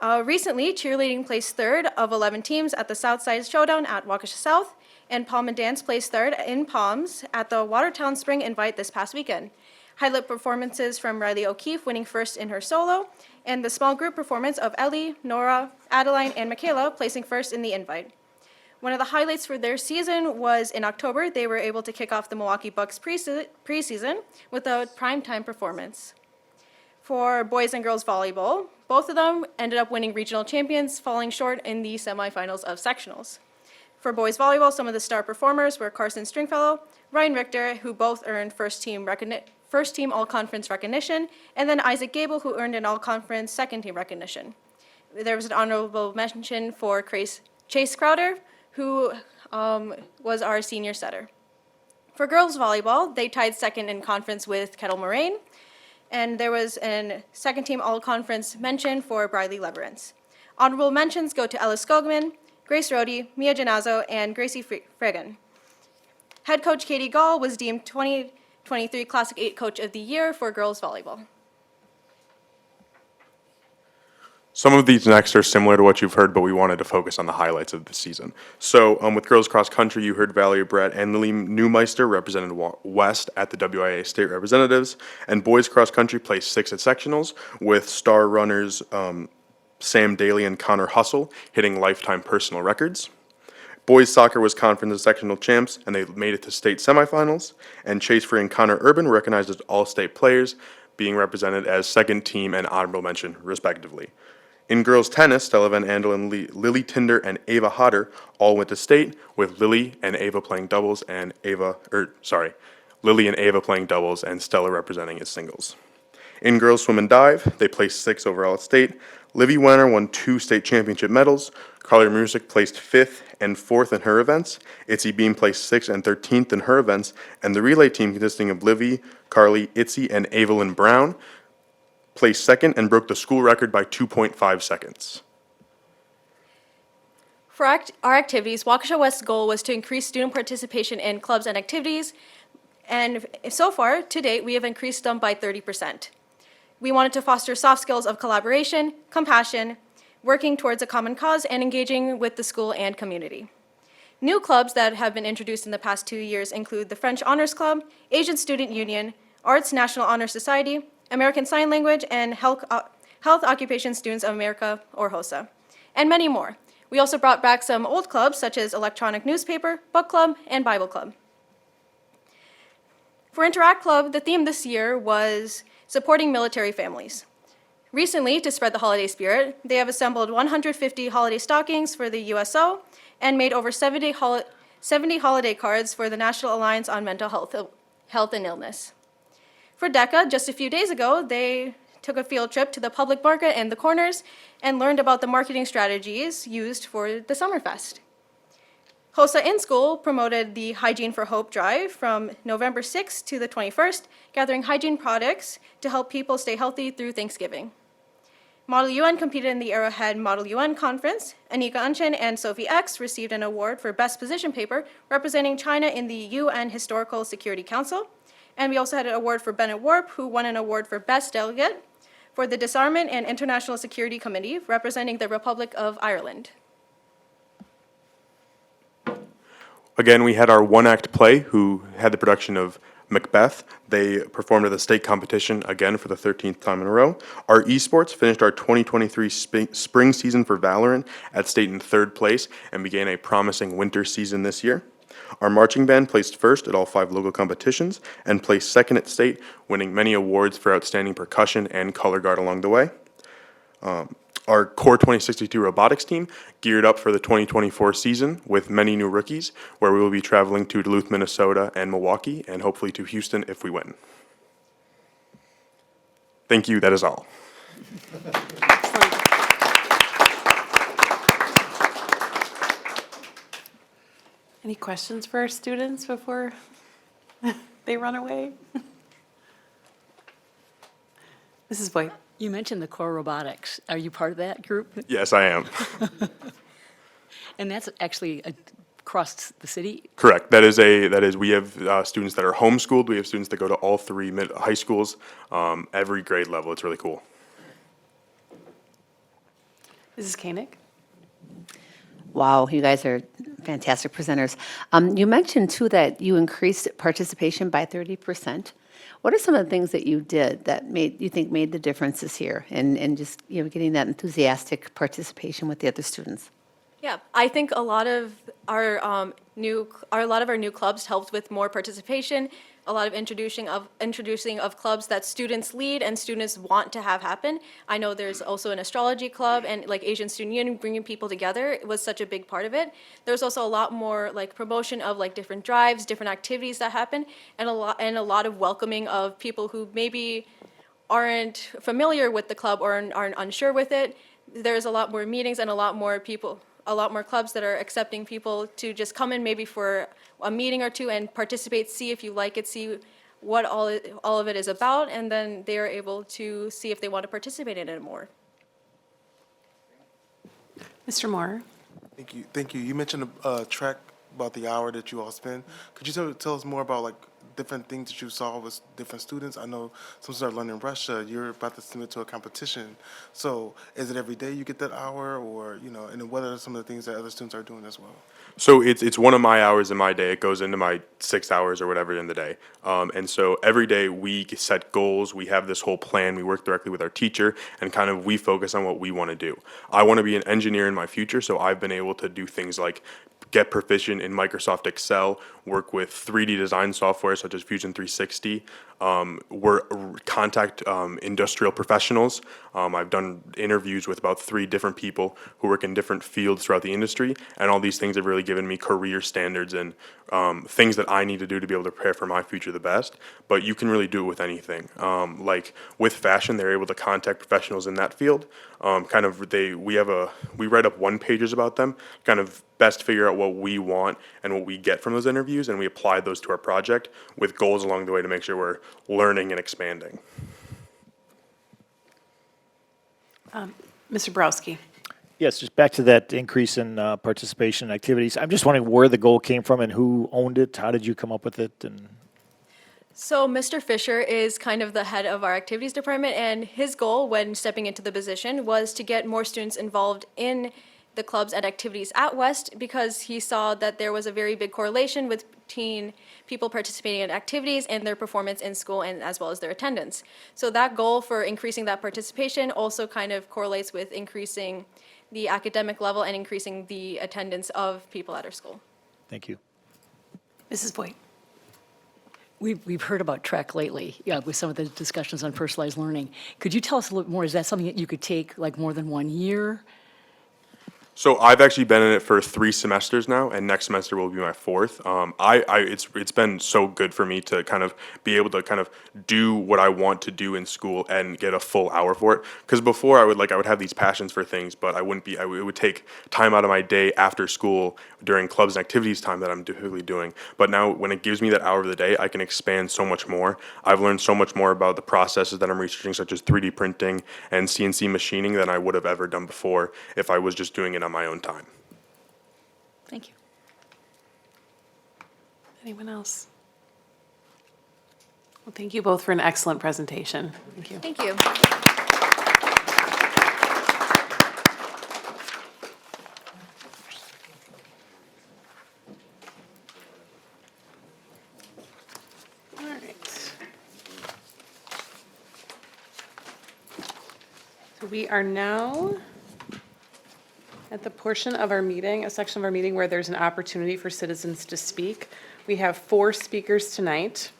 Recently, cheerleading placed third of 11 teams at the Southside Showdown at Waukesha South, and Palm and Dance placed third in Palms at the Watertown Spring Invite this past weekend. Highlight performances from Riley O'Keefe winning first in her solo, and the small group performance of Ellie, Nora, Adeline, and Michaela placing first in the invite. One of the highlights for their season was in October, they were able to kick off the Milwaukee Bucks preseason with a primetime performance. For boys and girls volleyball, both of them ended up winning regional champions, falling short in the semifinals of sectionals. For boys volleyball, some of the star performers were Carson Stringfellow, Ryan Richter, who both earned first team all-conference recognition, and then Isaac Gable, who earned an all-conference second-team recognition. There was an honorable mention for Chase Crowder, who was our senior setter. For girls volleyball, they tied second in conference with Kettle Moraine, and there was a second-team all-conference mention for Briley Leverance. Honorable mentions go to Ellis Skogman, Grace Rohde, Mia Genazzo, and Gracie Frigan. Head coach Katie Gall was deemed 2023 Classic 8 Coach of the Year for girls volleyball. Some of these next are similar to what you've heard, but we wanted to focus on the highlights of the season. So with girls cross country, you heard Valerie Brett and Lily Newmeister represented West at the WIA State Representatives, and boys cross country placed 6 at sectionals with star runners Sam Daly and Connor Hustle hitting lifetime personal records. Boys soccer was conference and sectional champs, and they made it to state semifinals, and Chase Free and Connor Urban were recognized as all-state players, being represented as second team and honorable mention, respectively. In girls tennis, Stella Van Andel and Lily Tinder and Ava Hodder all went to state, with Lily and Ava playing doubles and Lily and Ava playing doubles and Stella representing as singles. In girls swim and dive, they placed 6th overall at state. Livy Wenner won 2 state championship medals. Carly Music placed 5th and 4th in her events. Itzy Beam placed 6th and 13th in her events. And the relay team consisting of Livy, Carly, Itzy, and Evelyn Brown placed 2nd and broke the school record by 2.5 seconds. For our activities, Waukesha West's goal was to increase student participation in clubs and activities, and so far, to date, we have increased them by 30%. We wanted to foster soft skills of collaboration, compassion, working towards a common cause, and engaging with the school and community. New clubs that have been introduced in the past 2 years include the French Honors Club, Asian Student Union, Arts National Honor Society, American Sign Language, and Health Occupation Students of America, or HOSA, and many more. We also brought back some old clubs, such as Electronic Newspaper, Book Club, and Bible Club. For Interact Club, the theme this year was supporting military families. Recently, to spread the holiday spirit, they have assembled 150 holiday stockings for the USO and made over 70 holiday cards for the National Alliance on Mental Health and Illness. For DECA, just a few days ago, they took a field trip to the public market and the corners and learned about the marketing strategies used for the Summerfest. HOSA in School promoted the Hygiene for Hope drive from November 6th to the 21st, gathering hygiene products to help people stay healthy through Thanksgiving. Model UN competed in the Arrowhead Model UN conference. Anika Unchen and Sophie X received an award for Best Position Paper representing China in the UN Historical Security Council. And we also had an award for Bennett Warp, who won an award for Best Delegate for the Disarmament and International Security Committee representing the Republic of Ireland. Again, we had our one-act play, who had the production of Macbeth. They performed at the state competition again for the 13th time in a row. Our esports finished our 2023 spring season for Valorant at state in 3rd place and began a promising winter season this year. Our marching band placed first at all 5 local competitions and placed 2nd at state, winning many awards for outstanding percussion and color guard along the way. Our Core 2062 robotics team geared up for the 2024 season with many new rookies, where we will be traveling to Duluth, Minnesota and Milwaukee, and hopefully to Houston if we win. Thank you, that is all. Any questions for our students before they run away? Mrs. Boyd. You mentioned the core robotics. Are you part of that group? Yes, I am. And that's actually across the city? Correct. We have students that are homeschooled. We have students that go to all 3 high schools, every grade level. It's really cool. Mrs. Koenig? Wow, you guys are fantastic presenters. You mentioned too that you increased participation by 30%. What are some of the things that you did that you think made the difference this year and just getting that enthusiastic participation with the other students? Yeah, I think a lot of our new clubs helped with more participation. A lot of introducing of clubs that students lead and students want to have happen. I know there's also an astrology club and like Asian Student Union, bringing people together was such a big part of it. There's also a lot more like promotion of like different drives, different activities that happen, and a lot of welcoming of people who maybe aren't familiar with the club or aren't unsure with it. There's a lot more meetings and a lot more clubs that are accepting people to just come in maybe for a meeting or two and participate, see if you like it, see what all of it is about, and then they are able to see if they want to participate in it more. Mr. Moore? Thank you. You mentioned a track about the hour that you all spend. Could you tell us more about like different things that you saw with different students? I know some start learning Russia. You're about to submit to a competition. So is it every day you get that hour, or and then what are some of the things that other students are doing as well? So it's one of my hours in my day. It goes into my 6 hours or whatever in the day. And so every day we set goals. We have this whole plan. We work directly with our teacher and kind of we focus on what we want to do. I want to be an engineer in my future, so I've been able to do things like get proficient in Microsoft Excel, work with 3D design software such as Fusion 360, contact industrial professionals. I've done interviews with about 3 different people who work in different fields throughout the industry, and all these things have really given me career standards and things that I need to do to be able to prepare for my future the best. But you can really do it with anything. Like with fashion, they're able to contact professionals in that field. We write up 1 pages about them, kind of best figure out what we want and what we get from those interviews, and we apply those to our project with goals along the way to make sure we're learning and expanding. Mr. Borowski? Yes, just back to that increase in participation activities. I'm just wondering where the goal came from and who owned it. How did you come up with it? And So Mr. Fisher is kind of the head of our activities department, and his goal when stepping into the position was to get more students involved in the clubs and activities at West, because he saw that there was a very big correlation between people participating in activities and their performance in school and as well as their attendance. So that goal for increasing that participation also kind of correlates with increasing the academic level and increasing the attendance of people at our school. Thank you. Mrs. Boyd? We've heard about Trek lately, yeah, with some of the discussions on personalized learning. Could you tell us a little more? Is that something that you could take like more than 1 year? So I've actually been in it for 3 semesters now, and next semester will be my 4th. It's been so good for me to kind of be able to kind of do what I want to do in school and get a full hour for it. Because before I would have these passions for things, but it would take time out of my day after school during clubs and activities time that I'm typically doing. But now when it gives me that hour of the day, I can expand so much more. I've learned so much more about the processes that I'm researching, such as 3D printing and CNC machining, than I would have ever done before if I was just doing it on my own time. Thank you. Anyone else? Well, thank you both for an excellent presentation. Thank you. Thank you. All right. So we are now at the portion of our meeting, a section of our meeting where there's an opportunity for citizens to speak. We have 4 speakers tonight.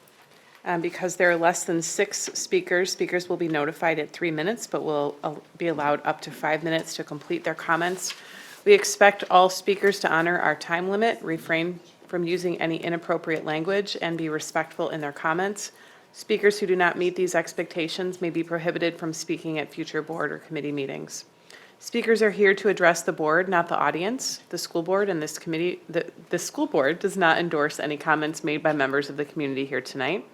Because there are less than 6 speakers, speakers will be notified at 3 minutes, but will be allowed up to 5 minutes to complete their comments. We expect all speakers to honor our time limit, refrain from using any inappropriate language, and be respectful in their comments. Speakers who do not meet these expectations may be prohibited from speaking at future board or committee meetings. Speakers are here to address the board, not the audience. The school board and this committee, the school board does not endorse any comments made by members of the community here tonight.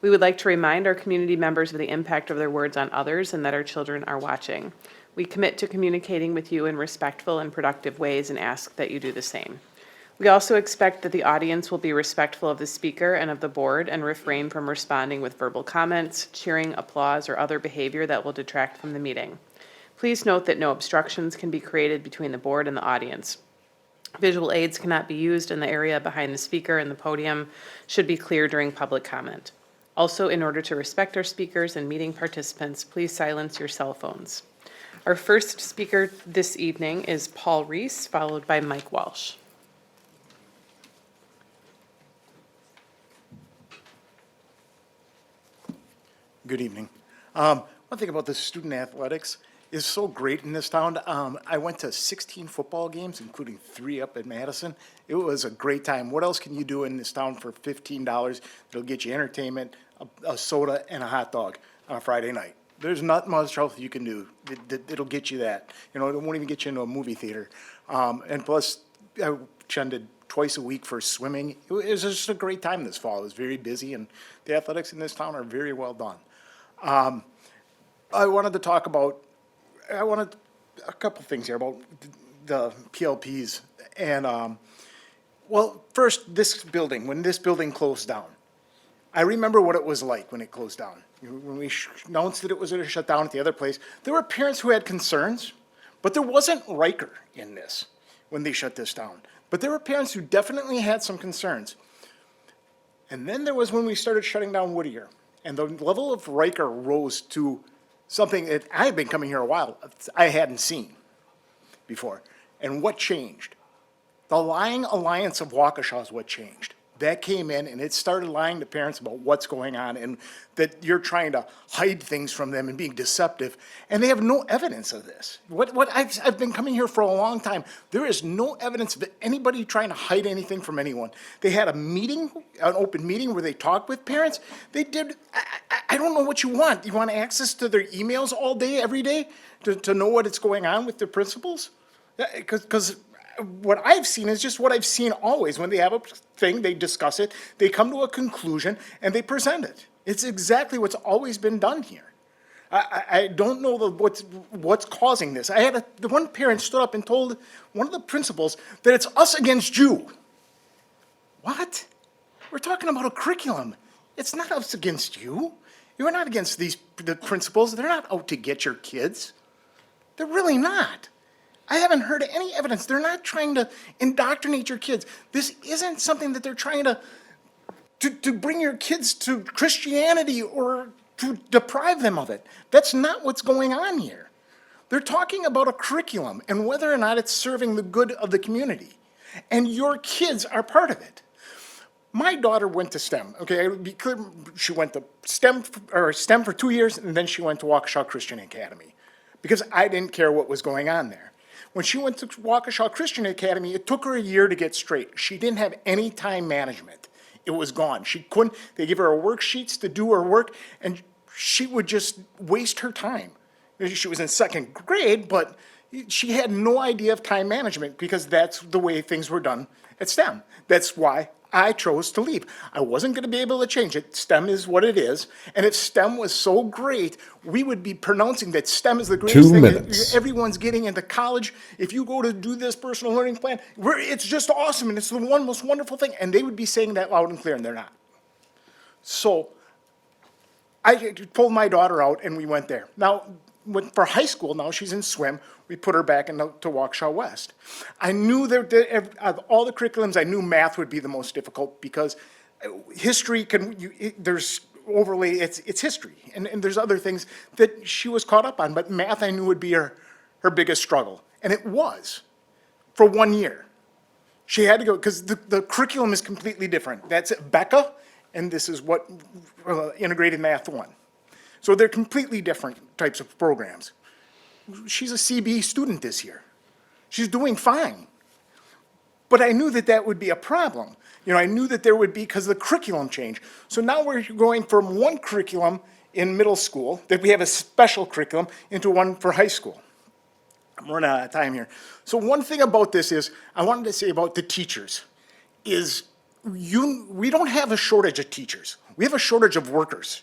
We would like to remind our community members of the impact of their words on others and that our children are watching. We commit to communicating with you in respectful and productive ways and ask that you do the same. We also expect that the audience will be respectful of the speaker and of the board and refrain from responding with verbal comments, cheering, applause, or other behavior that will detract from the meeting. Please note that no obstructions can be created between the board and the audience. Visual aids cannot be used in the area behind the speaker, and the podium should be clear during public comment. Also, in order to respect our speakers and meeting participants, please silence your cell phones. Our first speaker this evening is Paul Reese, followed by Mike Walsh. Good evening. One thing about the student athletics is so great in this town. I went to 16 football games, including 3 up at Madison. It was a great time. What else can you do in this town for $15 that'll get you entertainment, a soda, and a hot dog on a Friday night? There's not much else you can do. It'll get you that. You know, it won't even get you into a movie theater. And plus, I attended twice a week for swimming. It was just a great time this fall. It was very busy, and the athletics in this town are very well done. I wanted to talk about a couple things here about the PLPs. And, well, first, this building, when this building closed down, I remember what it was like when it closed down. When we announced that it was going to shut down at the other place, there were parents who had concerns, but there wasn't Riker in this when they shut this down. But there were parents who definitely had some concerns. And then there was when we started shutting down Whittier, and the level of Riker rose to something that I had been coming here a while, I hadn't seen before. And what changed? The Lying Alliance of Waukesha is what changed. That came in and it started lying to parents about what's going on and that you're trying to hide things from them and being deceptive. And they have no evidence of this. I've been coming here for a long time. There is no evidence of anybody trying to hide anything from anyone. They had a meeting, an open meeting where they talked with parents. They did, I don't know what you want. You want access to their emails all day, every day to know what's going on with their principals? Because what I've seen is just what I've seen always. When they have a thing, they discuss it, they come to a conclusion, and they present it. It's exactly what's always been done here. I don't know what's causing this. I had the one parent stood up and told one of the principals that it's us against you. What? We're talking about a curriculum. It's not us against you. You're not against the principals. They're not out to get your kids. They're really not. I haven't heard any evidence. They're not trying to indoctrinate your kids. This isn't something that they're trying to bring your kids to Christianity or to deprive them of it. That's not what's going on here. They're talking about a curriculum and whether or not it's serving the good of the community. And your kids are part of it. My daughter went to STEM. Okay, to be clear, she went to STEM for 2 years, and then she went to Waukesha Christian Academy, because I didn't care what was going on there. When she went to Waukesha Christian Academy, it took her a year to get straight. She didn't have any time management. It was gone. She couldn't. They give her worksheets to do her work, and she would just waste her time. She was in second grade, but she had no idea of time management because that's the way things were done at STEM. That's why I chose to leave. I wasn't going to be able to change it. STEM is what it is. And if STEM was so great, we would be pronouncing that STEM is the greatest 2 thing minutes. that everyone's getting into college. If you go to do this personal learning plan, it's just awesome and it's the most wonderful thing. And they would be saying that loud and clear, and they're not. So I pulled my daughter out and we went there. Now, for high school, now she's in swim, we put her back into Waukesha West. I knew that of all the curriculums, I knew math would be the most difficult because history there's overlay, it's history. And there's other things that she was caught up on, but math I knew would be her biggest struggle. And it was for 1 year. She had to go, because the curriculum is completely different. That's Becca, and this is what Integrated Math 1. So they're completely different types of programs. She's a CB student this year. She's doing fine. But I knew that that would be a problem. I knew that there would be, because the curriculum changed. So now we're going from one curriculum in middle school, that we have a special curriculum, into one for high school. I'm running out of time here. So one thing about this is, I wanted to say about the teachers, is we don't have a shortage of teachers. We have a shortage of workers.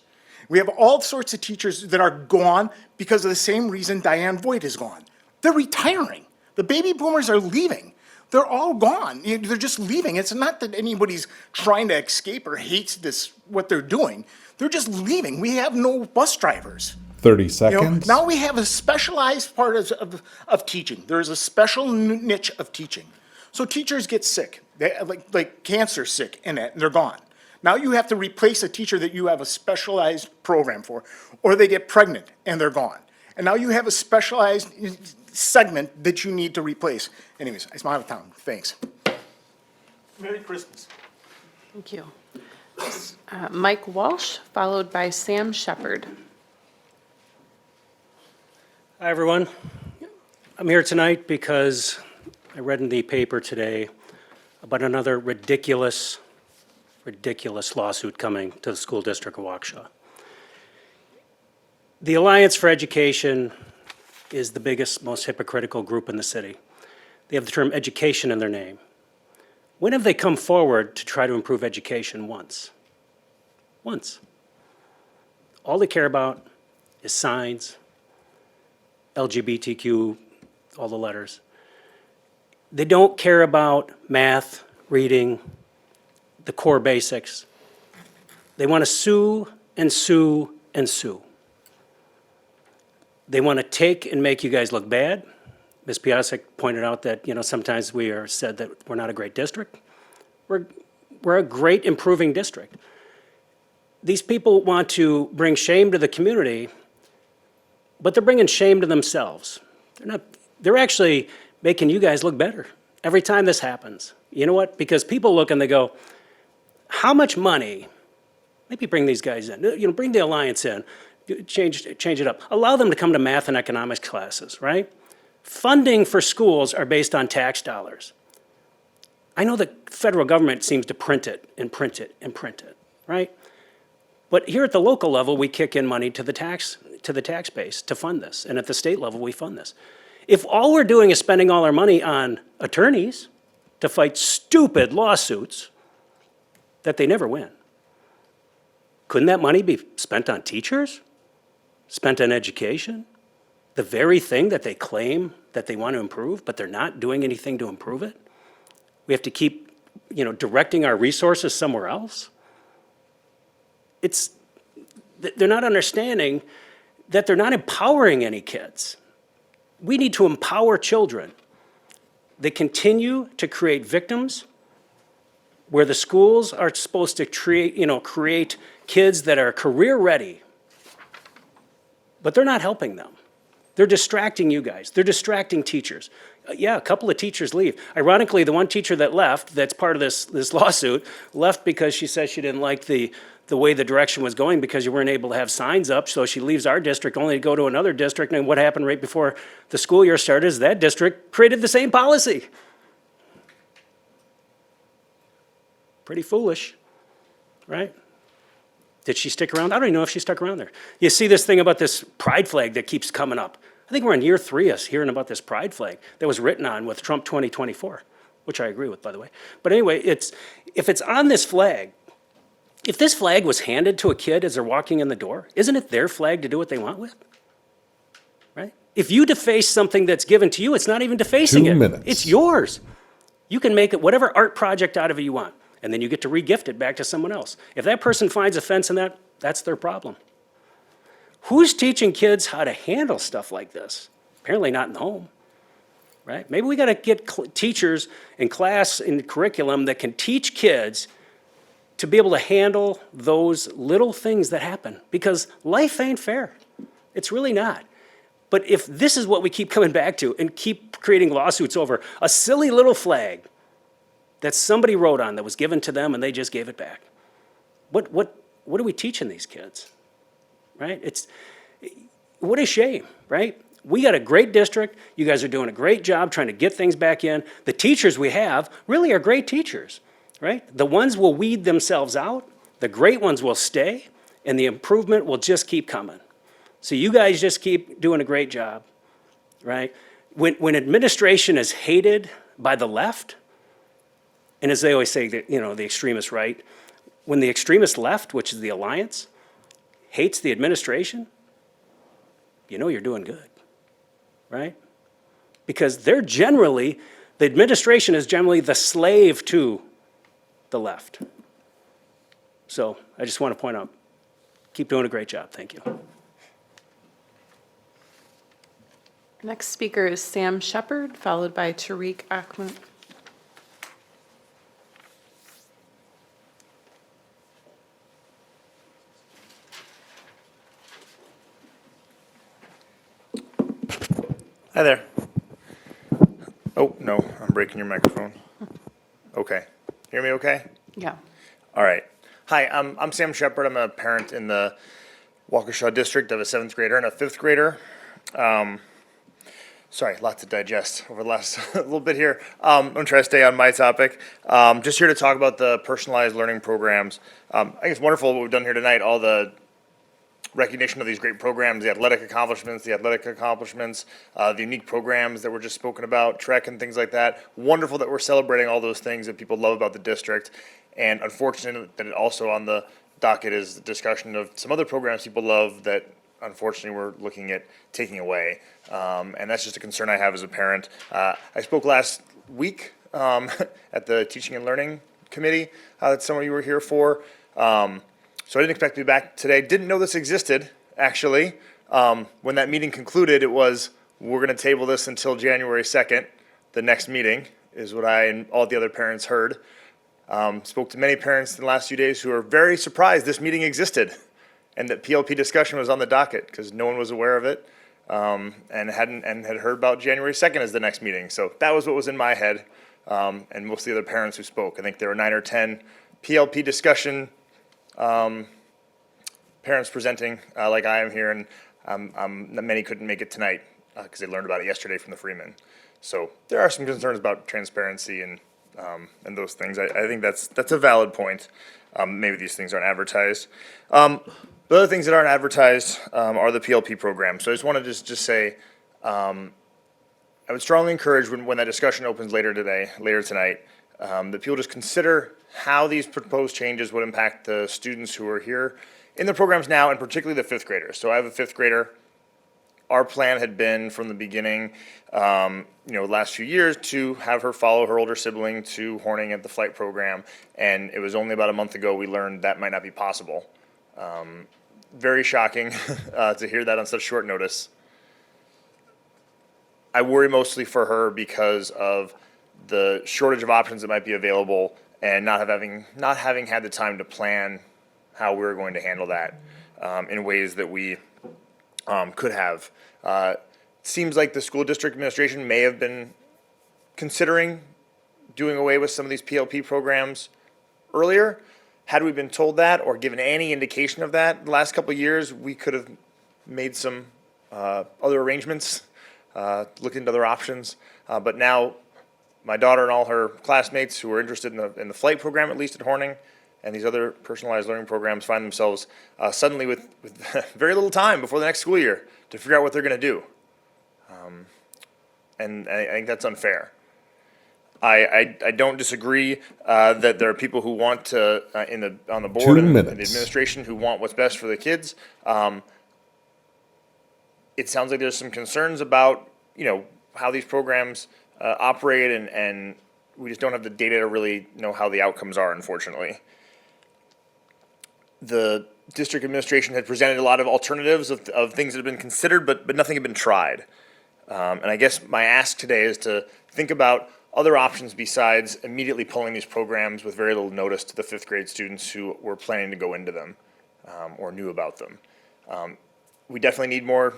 We have all sorts of teachers that are gone because of the same reason Diane Voigt is gone. They're retiring. The baby boomers are leaving. They're all gone. They're just leaving. It's not that anybody's trying to escape or hates what they're doing. They're just leaving. We have no bus drivers. 30 seconds. Now we have a specialized part of teaching. There's a special niche of teaching. So teachers get sick, like cancer sick in it, and they're gone. Now you have to replace a teacher that you have a specialized program for, or they get pregnant and they're gone. And now you have a specialized segment that you need to replace. Anyways, I'm out of town. Thanks. Merry Christmas. Thank you. Mike Walsh, followed by Sam Shepard. Hi, everyone. I'm here tonight because I read in the paper today about another ridiculous lawsuit coming to the school district of Waukesha. The Alliance for Education is the biggest, most hypocritical group in the city. They have the term education in their name. When have they come forward to try to improve education once? Once. All they care about is signs, LGBTQ, all the letters. They don't care about math, reading, the core basics. They want to sue and sue and sue. They want to take and make you guys look bad. Ms. Piasek pointed out that, sometimes we are said that we're not a great district. We're a great improving district. These people want to bring shame to the community, but they're bringing shame to themselves. They're actually making you guys look better every time this happens. You know what? Because people look and they go, how much money, maybe bring these guys in, bring the Alliance in, change it up. Allow them to come to math and economics classes, right? Funding for schools are based on tax dollars. I know the federal government seems to print it and print it and print it, right? But here at the local level, we kick in money to the tax base to fund this. And at the state level, we fund this. If all we're doing is spending all our money on attorneys to fight stupid lawsuits that they never win, couldn't that money be spent on teachers? Spent on education? The very thing that they claim that they want to improve, but they're not doing anything to improve it? We have to keep, directing our resources somewhere else? They're not understanding that they're not empowering any kids. We need to empower children. They continue to create victims where the schools are supposed to create kids that are career ready, but they're not helping them. They're distracting you guys. They're distracting teachers. Yeah, a couple of teachers leave. Ironically, the one teacher that left, that's part of this lawsuit, left because she says she didn't like the way the direction was going because you weren't able to have signs up, so she leaves our district only to go to another district, and what happened right before the school year started is that district created the same policy. Pretty foolish, right? Did she stick around? I don't even know if she stuck around there. You see this thing about this pride flag that keeps coming up. I think we're in year 3 of hearing about this pride flag that was written on with Trump 2024, which I agree with, by the way. But anyway, if it's on this flag, if this flag was handed to a kid as they're walking in the door, isn't it their flag to do what they want with? Right? If you deface something that's given to you, it's not even defacing it. 2 minutes. It's yours. You can make it whatever art project out of it you want, and then you get to re-gift it back to someone else. If that person finds offense in that, that's their problem. Who's teaching kids how to handle stuff like this? Apparently not in the home, right? Maybe we got to get teachers in class, in curriculum that can teach kids to be able to handle those little things that happen, because life ain't fair. It's really not. But if this is what we keep coming back to and keep creating lawsuits over a silly little flag that somebody wrote on that was given to them and they just gave it back, what are we teaching these kids? Right? What a shame, right? We got a great district. You guys are doing a great job trying to get things back in. The teachers we have really are great teachers, right? The ones will weed themselves out, the great ones will stay, and the improvement will just keep coming. So you guys just keep doing a great job, right? When administration is hated by the left, and as they always say, the extremist right, when the extremist left, which is the alliance, hates the administration, you're doing good, right? Because the administration is generally the slave to the left. So I just want to point out, keep doing a great job. Thank you. Next speaker is Sam Shepard, followed by Tariq Ahmed. Hi there. Oh, no, I'm breaking your microphone. Okay. Hear me okay? Yeah. All right. Hi, I'm Sam Shepard. I'm a parent in the Waukesha district of a 7th grader and a 5th grader. Sorry, a lot to digest over the last little bit here. I'm going to try to stay on my topic. Just here to talk about the personalized learning programs. I think it's wonderful what we've done here tonight, all the recognition of these great programs, the athletic accomplishments, the unique programs that were just spoken about, Trek and things like that. Wonderful that we're celebrating all those things that people love about the district. And unfortunate that it also on the docket is the discussion of some other programs people love that unfortunately we're looking at taking away. And that's just a concern I have as a parent. I spoke last week at the Teaching and Learning Committee that some of you were here for. So I didn't expect to be back today. Didn't know this existed, actually. When that meeting concluded, it was, we're going to table this until January 2nd. The next meeting is what I and all the other parents heard. Spoke to many parents in the last few days who are very surprised this meeting existed and that PLP discussion was on the docket because no one was aware of it and had heard about January 2nd as the next meeting. So that was what was in my head and most of the other parents who spoke. I think there were 9 or 10 PLP discussion parents presenting like I am here, and many couldn't make it tonight because they learned about it yesterday from the Freeman. So there are some concerns about transparency and those things. I think that's a valid point. Maybe these things aren't advertised. The other things that aren't advertised are the PLP program. So I just want to just say I would strongly encourage when that discussion opens later tonight, that people just consider how these proposed changes would impact the students who are here in the programs now, and particularly the 5th graders. So I have a 5th grader. Our plan had been from the beginning, last few years, to have her follow her older sibling to Horning at the flight program, and it was only about a month ago we learned that might not be possible. Very shocking to hear that on such short notice. I worry mostly for her because of the shortage of options that might be available and not having had the time to plan how we were going to handle that in ways that we could have. Seems like the school district administration may have been considering doing away with some of these PLP programs earlier. Had we been told that or given any indication of that the last couple of years, we could have made some other arrangements, looked into other options. But now my daughter and all her classmates who are interested in the flight program, at least at Horning, and these other personalized learning programs find themselves suddenly with very little time before the next school year to figure out what they're going to do. And I think that's unfair. I don't disagree that there are people who want to, on the board and the administration, who want what's best for the kids. It sounds like there's some concerns about, how these programs operate, and we just don't have the data to really know how the outcomes are, unfortunately. The district administration had presented a lot of alternatives of things that have been considered, but nothing had been tried. And I guess my ask today is to think about other options besides immediately pulling these programs with very little notice to the fifth grade students who were planning to go into them or knew about them. We definitely need more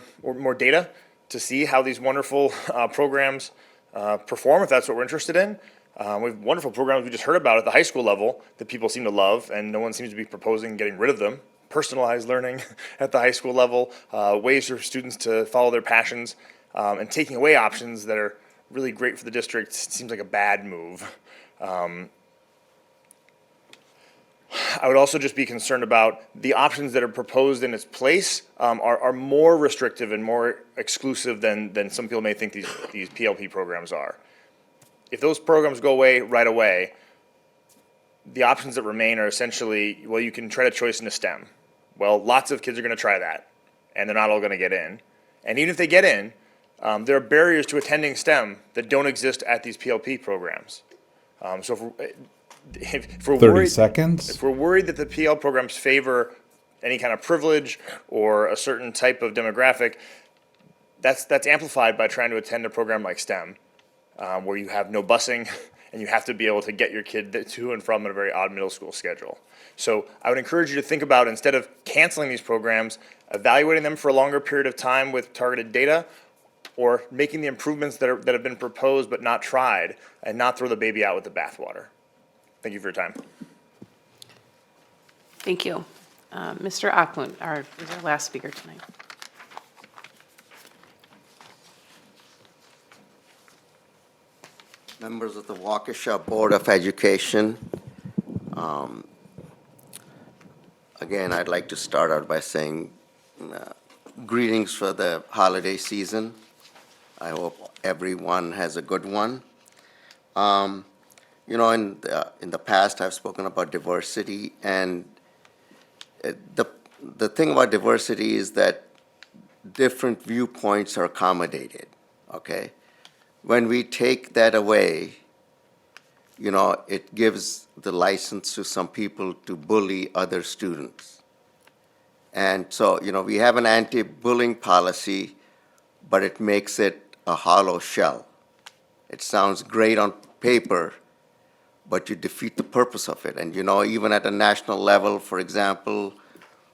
data to see how these wonderful programs perform, if that's what we're interested in. We have wonderful programs we just heard about at the high school level that people seem to love, and no one seems to be proposing getting rid of them. Personalized learning at the high school level, ways for students to follow their passions, and taking away options that are really great for the district seems like a bad move. I would also just be concerned about the options that are proposed in its place are more restrictive and more exclusive than some people may think these PLP programs are. If those programs go away right away, the options that remain are essentially, well, you can try to choice into STEM. Well, lots of kids are going to try that, and they're not all going to get in. And even if they get in, there are barriers to attending STEM that don't exist at these PLP programs. So if we're 30 worried, seconds. if we're worried that the PL programs favor any kind of privilege or a certain type of demographic, that's amplified by trying to attend a program like STEM, where you have no busing and you have to be able to get your kid to and from a very odd middle school schedule. So I would encourage you to think about, instead of canceling these programs, evaluating them for a longer period of time with targeted data, or making the improvements that have been proposed but not tried, and not throw the baby out with the bathwater. Thank you for your time. Thank you. Mr. Aklund is our last speaker tonight. Members of the Waukesha Board of Education. Again, I'd like to start out by saying greetings for the holiday season. I hope everyone has a good one. In the past, I've spoken about diversity, and the thing about diversity is that different viewpoints are accommodated, okay? When we take that away, it gives the license to some people to bully other students. And so, we have an anti-bullying policy, but it makes it a hollow shell. It sounds great on paper, but you defeat the purpose of it. And even at a national level, for example,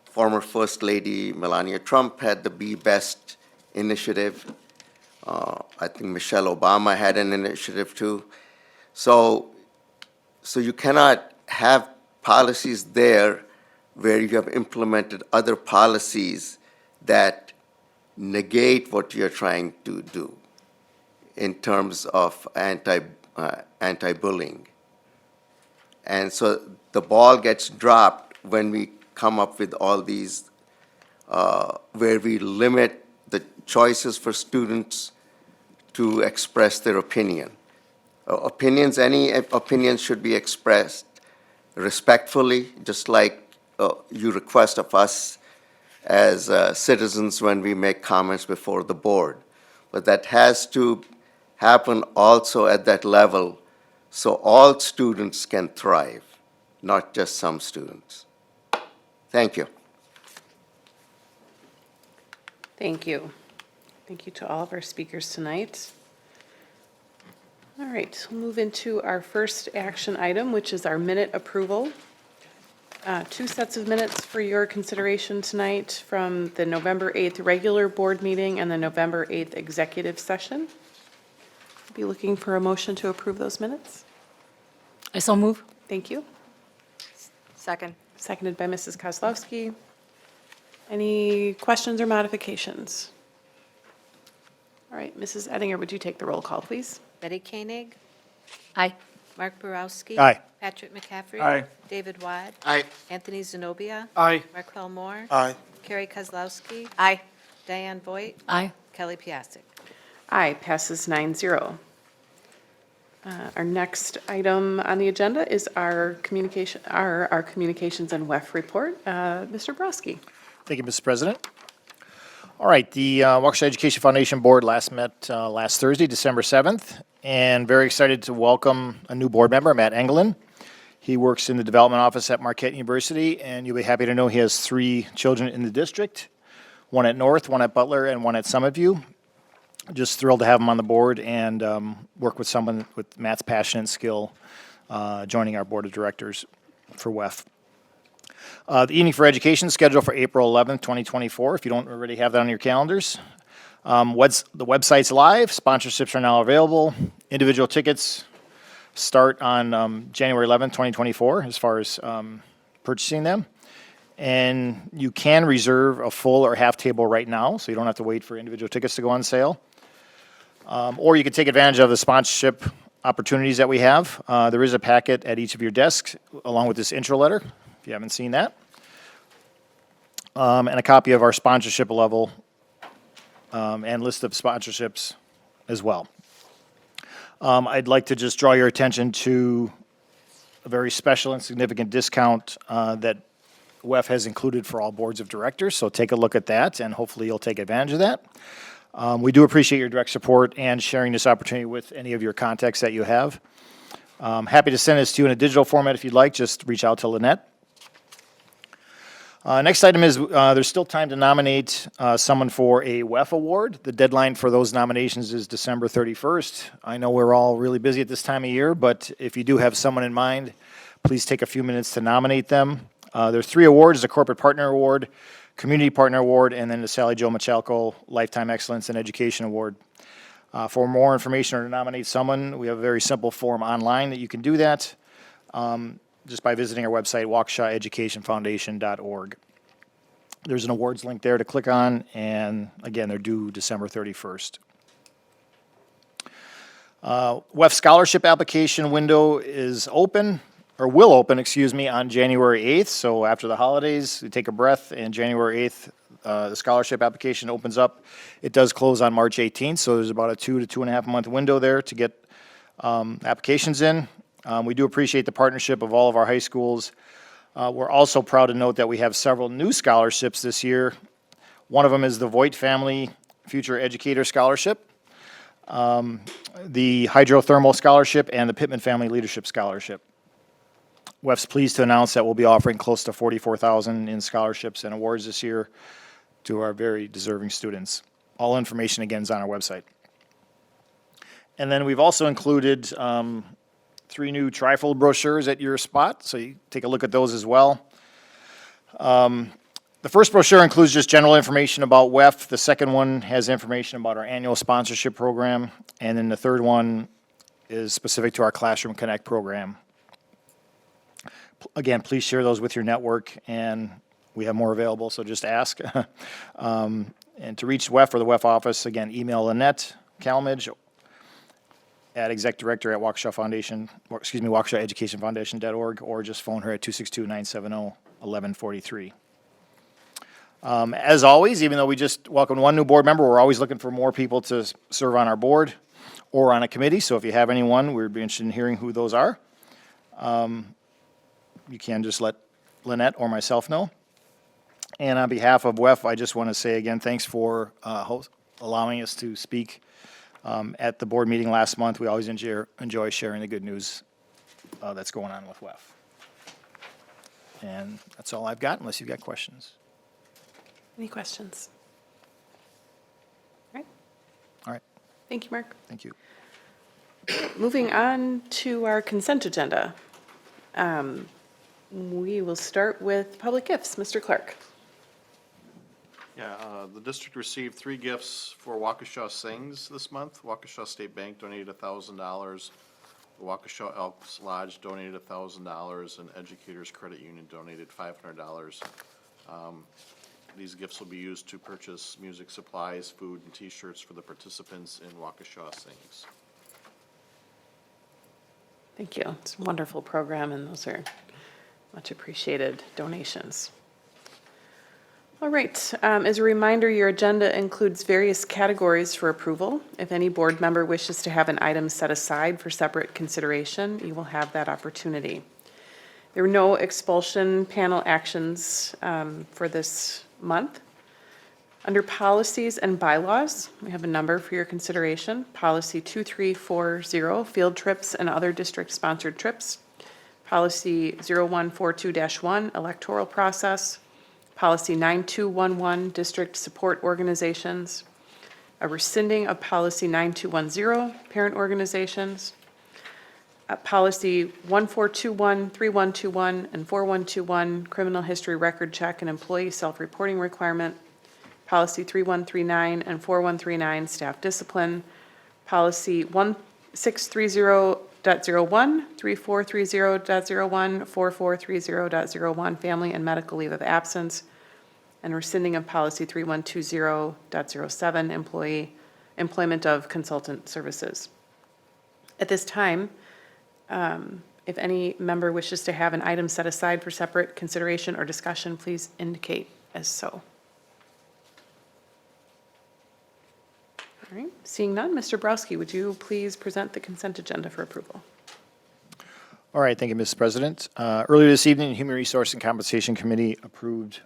former First Lady Melania Trump had the Be Best initiative. I think Michelle Obama had an initiative too. So you cannot have policies there where you have implemented other policies that negate what you're trying to do in terms of anti-bullying. And so the ball gets dropped when we come up with all these, where we limit the choices for students to express their opinion. Any opinions should be expressed respectfully, just like you request of us as citizens when we make comments before the board. But that has to happen also at that level so all students can thrive, not just some students. Thank you. Thank you. Thank you to all of our speakers tonight. All right, we'll move into our first action item, which is our minute approval. 2 sets of minutes for your consideration tonight from the November 8th regular board meeting and the November 8th executive session. I'd Be looking for a motion to approve those minutes. I so move. Thank you. Second. Seconded by Mrs. Kozlowski. Any questions or modifications? All right, Mrs. Ettinger, would you take the roll call, please? Betty Koenig, Aye. Mark Borowski. Aye. Patrick McCaffrey. Aye. David Wad. Aye. Anthony Zenobia. Aye. Marquel Moore. Aye. Carrie Kozlowski. Aye. Diane Voigt. Aye. Kelly Piasek. Aye, passes 9-0. Our next item on the agenda is our communications and WEF report. Mr. Broski. Thank you, Mr. President. All right, the Waukesha Education Foundation Board met last Thursday, December 7th, and very excited to welcome a new board member, Matt Engelin. He works in the development office at Marquette University, and you'll be happy to know he has 3 children in the district, one at North, one at Butler, and one at Summit View. Just thrilled to have him on the board and work with someone with Matt's passion and skill joining our board of directors for WEF. The Evening for Education is scheduled for April 11th, 2024, if you don't already have that on your calendars. The website's live. Sponsorships are now available. Individual tickets start on January 11th, 2024, as far as purchasing them. And you can reserve a full or half table right now, so you don't have to wait for individual tickets to go on sale. Or you can take advantage of the sponsorship opportunities that we have. There is a packet at each of your desks, along with this intro letter, if you haven't seen that. And a copy of our sponsorship level and list of sponsorships as well. I'd like to just draw your attention to a very special and significant discount that WEF has included for all boards of directors, so take a look at that, and hopefully you'll take advantage of that. We do appreciate your direct support and sharing this opportunity with any of your contacts that you have. Happy to send this to you in a digital format if you'd like. Just reach out to Lynette. Next item is there's still time to nominate someone for a WEF award. The deadline for those nominations is December 31st. I know we're all really busy at this time of year, but if you do have someone in mind, please take a few minutes to nominate them. There's 3 awards: a Corporate Partner Award, Community Partner Award, and then the Sally Jo Machalko Lifetime Excellence in Education Award. For more information or to nominate someone, we have a very simple form online that you can do that just by visiting our website, waukeshaeducationfoundation.org. There's an awards link there to click on, and again, they're due December 31st. WEF scholarship application window is open, or will open, on January 8th. So after the holidays, we take a breath, and January 8th, the scholarship application opens up. It does close on March 18th, so there's about a 2 to 2.5 month window there to get applications in. We do appreciate the partnership of all of our high schools. We're also proud to note that we have several new scholarships this year. One of them is the Voigt Family Future Educator Scholarship, the Hydrothermal Scholarship, and the Pittman Family Leadership Scholarship. WEF's pleased to announce that we'll be offering close to $44,000 in scholarships and awards this year to our very deserving students. All information, again, is on our website. And then we've also included 3 new trifold brochures at your spot, so you take a look at those as well. The first brochure includes just general information about WEF. The second one has information about our annual sponsorship program, and then the third one is specific to our Classroom Connect program. Again, please share those with your network, and we have more available, so just ask. And to reach WEF or the WEF office, again, email Lynette Calmage at exec director at waukeshaeducationfoundation.org, or just phone her at 262-970-1143. As always, even though we just welcomed 1 new board member, we're always looking for more people to serve on our board or on a committee. So if you have anyone, we'd be interested in hearing who those are. You can just let Lynette or myself know. And on behalf of WEF, I just want to say again, thanks for allowing us to speak at the board meeting last month. We always enjoy sharing the good news that's going on with WEF. And that's all I've got, unless you've got questions. Any questions? All right. All right. Thank you, Mark. Thank you. Moving on to our consent agenda. We will start with public gifts. Mr. Clark. Yeah, the district received 3 gifts for Waukesha Sings this month. Waukesha State Bank donated $1,000. The Waukesha Elks Lodge donated $1,000, and Educators Credit Union donated $500. These gifts will be used to purchase music supplies, food, and T-shirts for the participants in Waukesha Sings. Thank you. It's a wonderful program, and those are much appreciated donations. All right, as a reminder, your agenda includes various categories for approval. If any board member wishes to have an item set aside for separate consideration, you will have that opportunity. There were no expulsion panel actions for this month. Under policies and bylaws, we have a number for your consideration. Policy 2340, field trips and other district-sponsored trips. Policy 0142-1, electoral process. Policy 9211, district support organizations. A rescinding of policy 9210, parent organizations. Policy 1421, 3121, and 4121, criminal history record check and employee self-reporting requirement. Policy 3139 and 4139, staff discipline. Policy 1630.01, 3430.01, 4430.01, family and medical leave of absence, and rescinding of policy 3120.07, employment of consultant services. At this time, if any member wishes to have an item set aside for separate consideration or discussion, please indicate as so. All right, seeing none, Mr. Browski, would you please present the consent agenda for approval? All right, thank you, Mrs. President. Earlier this evening, the Human Resource and Compensation Committee approved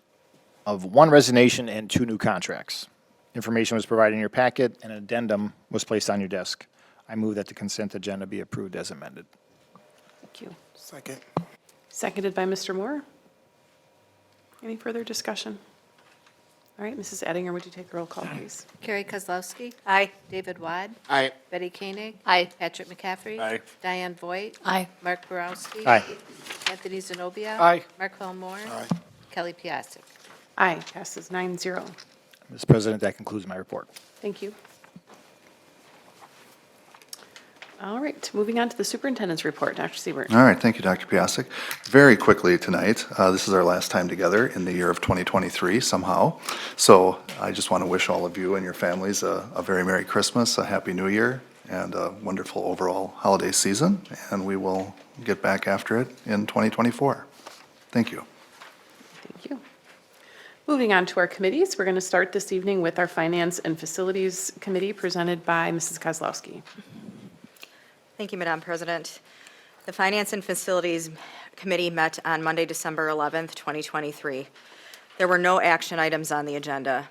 of 1 resignation and 2 new contracts. Information was provided in your packet, and an addendum was placed on your desk. I move that the consent agenda be approved as amended. Thank you. Second. Seconded by Mr. Moore. Any further discussion? All right, Mrs. Ettinger, would you take the roll call, please? Carrie Kozlowski. Aye. David Wad. Aye. Betty Koenig. Aye. Patrick McCaffrey. Aye. Diane Voigt. Aye. Mark Borowski. Aye. Anthony Zenobia. Aye. Mark Moore. Aye. Kelly Piasek. Aye, passes 9-0. Mrs. President, that concludes my report. Thank you. All right, moving on to the superintendent's report. Dr. Siebert. All right, thank you, Dr. Piasek. Very quickly tonight, this is our last time together in the year of 2023 somehow. So I just want to wish all of you and your families a very Merry Christmas, a Happy New Year, and a wonderful overall holiday season. And we will get back after it in 2024. Thank you. Thank you. Moving on to our committees, we're going to start this evening with our Finance and Facilities Committee presented by Mrs. Kozlowski. Thank you, Madam President. The Finance and Facilities Committee met on Monday, December 11th, 2023. There were no action items on the agenda.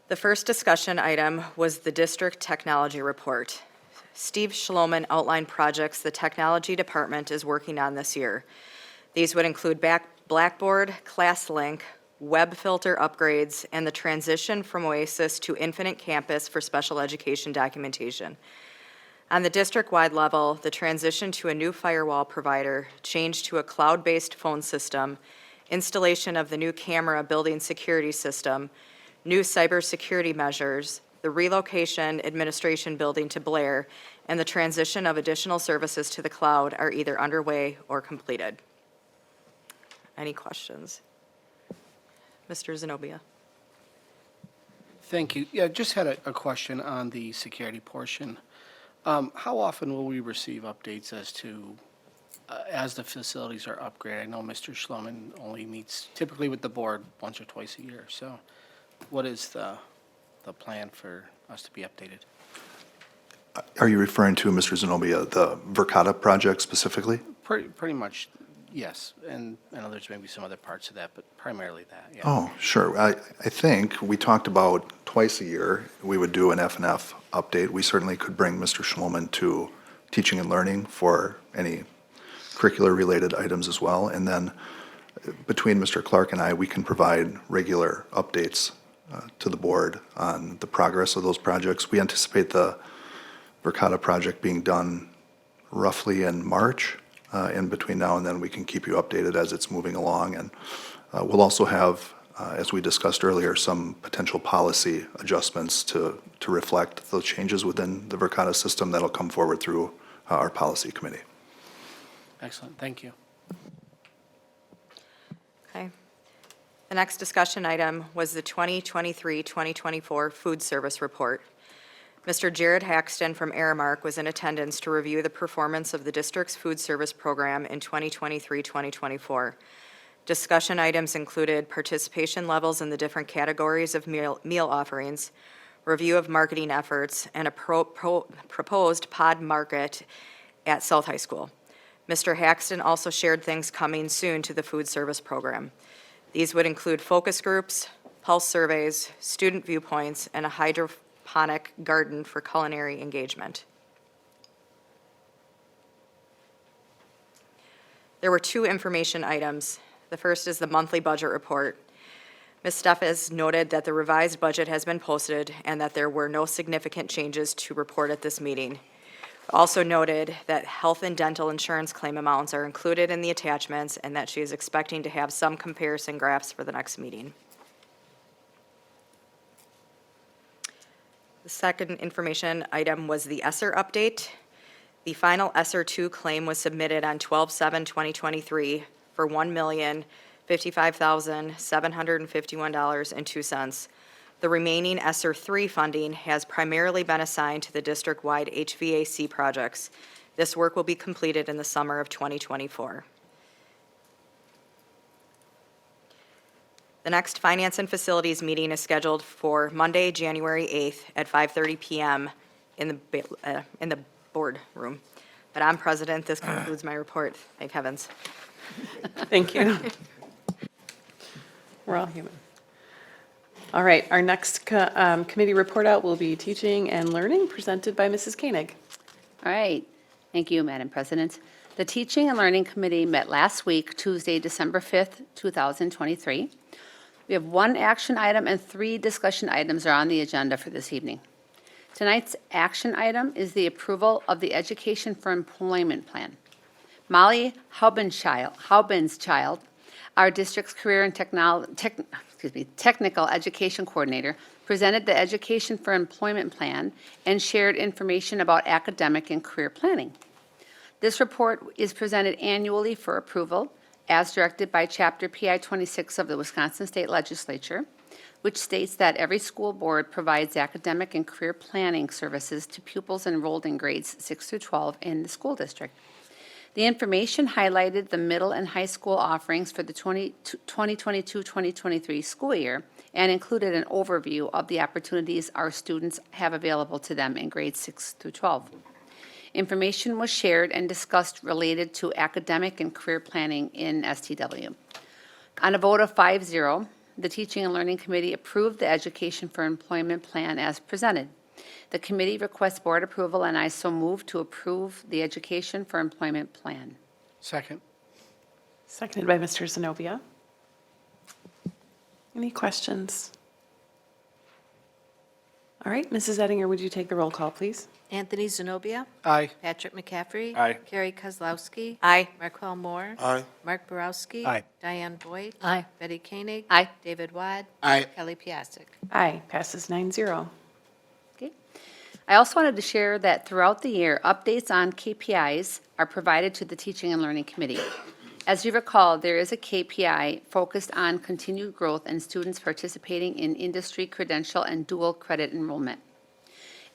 The first discussion item was the District Technology Report. Steve Schloman outlined projects the Technology Department is working on this year. These would include Blackboard, ClassLink, web filter upgrades, and the transition from Oasis to Infinite Campus for special education documentation. On the district-wide level, the transition to a new firewall provider, change to a cloud-based phone system, installation of the new camera building security system, new cybersecurity measures, the relocation administration building to Blair, and the transition of additional services to the cloud are either underway or completed. Any questions? Mr. Zenobia. Thank you. Yeah, just had a question on the security portion. How often will we receive updates as to, as the facilities are upgraded? I know Mr. Schloman only meets typically with the board once or twice a year. So what is the plan for us to be updated? Are you referring to, Mr. Zenobia, the Verkada project specifically? Pretty much, yes. And I know there's maybe some other parts of that, but primarily that, yeah. Oh, sure. I think we talked about twice a year, we would do an F&F update. We certainly could bring Mr. Schloman to teaching and learning for any curricular-related items as well. And then between Mr. Clark and I, we can provide regular updates to the board on the progress of those projects. We anticipate the Verkada project being done roughly in March. In between now and then, we can keep you updated as it's moving along. And we'll also have as we discussed earlier, some potential policy adjustments to reflect the changes within the Verkada system that'll come forward through our policy committee. Excellent, thank you. Okay. The next discussion item was the 2023-2024 food service report. Mr. Jared Haxton from Aramark was in attendance to review the performance of the district's food service program in 2023-2024. Discussion items included participation levels in the different categories of meal offerings, review of marketing efforts, and a proposed pod market at South High School. Mr. Haxton also shared things coming soon to the food service program. These would include focus groups, pulse surveys, student viewpoints, and a hydroponic garden for culinary engagement. There were two information items. The first is the monthly budget report. Ms. Steffes noted that the revised budget has been posted and that there were no significant changes to report at this meeting. Also noted that health and dental insurance claim amounts are included in the attachments and that she is expecting to have some comparison graphs for the next meeting. The second information item was the ESSER update. The final ESSER 2 claim was submitted on 12/7/2023 for $1,055,751.02. The remaining ESSER 3 funding has primarily been assigned to the district-wide HVAC projects. This work will be completed in the summer of 2024. The next Finance and Facilities meeting is scheduled for Monday, January 8th at 5:30 p.m. in the board room. Madam President, this concludes my report. Thank heavens. Thank you. We're all human. All right, our next committee report out will be Teaching and Learning, presented by Mrs. Koenig. All right. Thank you, Madam President. The Teaching and Learning Committee met last week, Tuesday, December 5th, 2023. We have one action item and 3 discussion items are on the agenda for this evening. Tonight's action item is the approval of the Education for Employment Plan. Molly Haubenschild, our district's career and technical education coordinator, presented the Education for Employment Plan and shared information about academic and career planning. This report is presented annually for approval as directed by Chapter PI 26 of the Wisconsin State Legislature, which states that every school board provides academic and career planning services to pupils enrolled in grades 6 through 12 in the school district. The information highlighted the middle and high school offerings for the 2022-2023 school year and included an overview of the opportunities our students have available to them in grades 6 through 12. Information was shared and discussed related to academic and career planning in STW. On a vote of 5-0, the Teaching and Learning Committee approved the Education for Employment Plan as presented. The committee requests board approval, and I so move to approve the Education for Employment Plan. Second. Seconded by Mr. Zenobia. Any questions? All right, Mrs. Ettinger, would you take the roll call, please? Anthony Zenobia. Aye. Patrick McCaffrey. Aye. Carrie Kozlowski. Aye. Marquel Moore. Aye. Mark Borowski. Aye. Diane Voigt. Aye. Betty Koenig. Aye. David Wad. Aye. Kelly Piasek. Aye, passes 9-0. Okay. I also wanted to share that throughout the year, updates on KPIs are provided to the Teaching and Learning Committee. As you recall, there is a KPI focused on continued growth and students participating in industry credential and dual credit enrollment.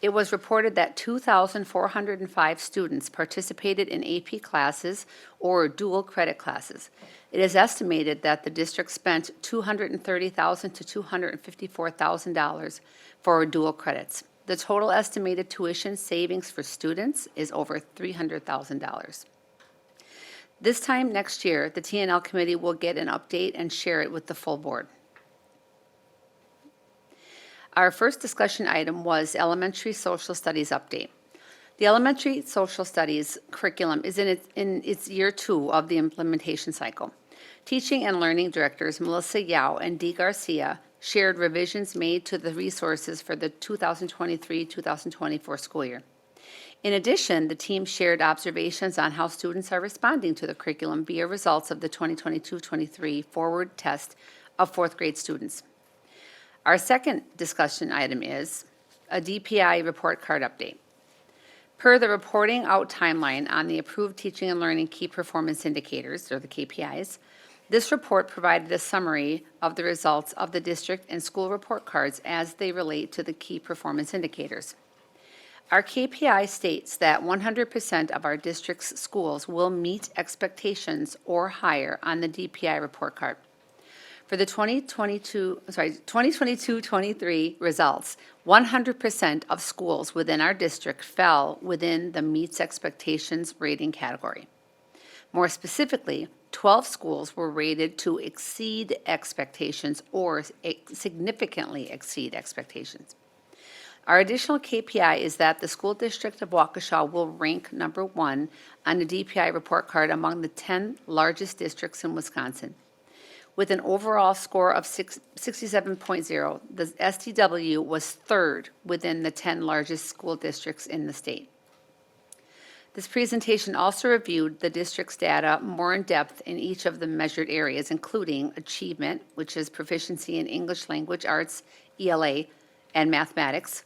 It was reported that 2,405 students participated in AP classes or dual credit classes. It is estimated that the district spent $230,000 to $254,000 for dual credits. The total estimated tuition savings for students is over $300,000. This time next year, the T&L committee will get an update and share it with the full board. Our first discussion item was elementary social studies update. The elementary social studies curriculum is in its year 2 of the implementation cycle. Teaching and learning directors Melissa Yao and Dee Garcia shared revisions made to the resources for the 2023-2024 school year. In addition, the team shared observations on how students are responding to the curriculum via results of the 2022-23 forward test of fourth grade students. Our second discussion item is a DPI report card update. Per the reporting out timeline on the approved teaching and learning key performance indicators, or the KPIs, this report provided a summary of the results of the district and school report cards as they relate to the key performance indicators. Our KPI states that 100% of our district's schools will meet expectations or higher on the DPI report card. For the 2022-23 results, 100% of schools within our district fell within the meets expectations rating category. More specifically, 12 schools were rated to exceed expectations or significantly exceed expectations. Our additional KPI is that the school district of Waukesha will rank number 1 on the DPI report card among the 10 largest districts in Wisconsin. With an overall score of 67.0, the SDW was third within the 10 largest school districts in the state. This presentation also reviewed the district's data more in depth in each of the measured areas, including achievement, which is proficiency in English language arts, ELA, and mathematics,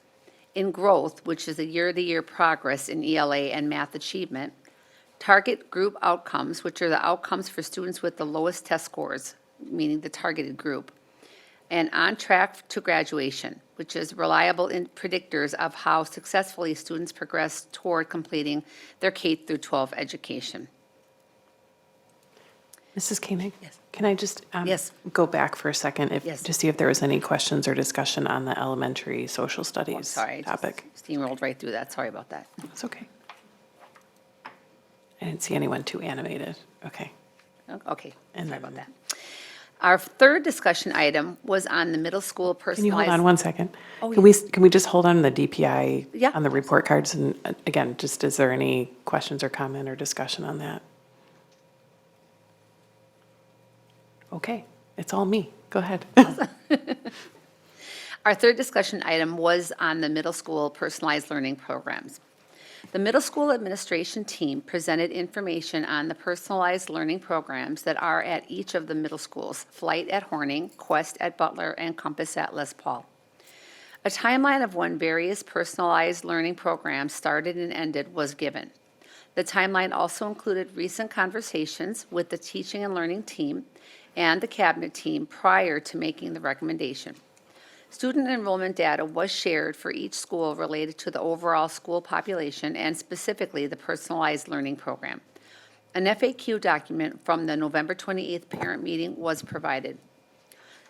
in growth, which is the year-to-year progress in ELA and math achievement, target group outcomes, which are the outcomes for students with the lowest test scores, meaning the targeted group, and on track to graduation, which is reliable predictors of how successfully students progress toward completing their K through 12 education. Mrs. Koenig? Yes. Can I just Yes. go back for a second Yes. to see if there was any questions or discussion on the elementary social studies Sorry, I just topic? steamrolled right through that. Sorry about that. It's okay. I didn't see anyone too animated. Okay. Okay, And sorry about then- that. Our third discussion item was on the middle school Can personalized. you hold on one second? Oh, Can we just hold on the DPI? Yeah. On the report cards? And again, just is there any questions or comment or discussion on that? Okay, it's all me. Go ahead. Our third discussion item was on the middle school personalized learning programs. The middle school administration team presented information on the personalized learning programs that are at each of the middle schools, Flight at Horning, Quest at Butler, and Compass at Les Paul. A timeline of when various personalized learning programs started and ended was given. The timeline also included recent conversations with the teaching and learning team and the cabinet team prior to making the recommendation. Student enrollment data was shared for each school related to the overall school population and specifically the personalized learning program. An FAQ document from the November 28th parent meeting was provided.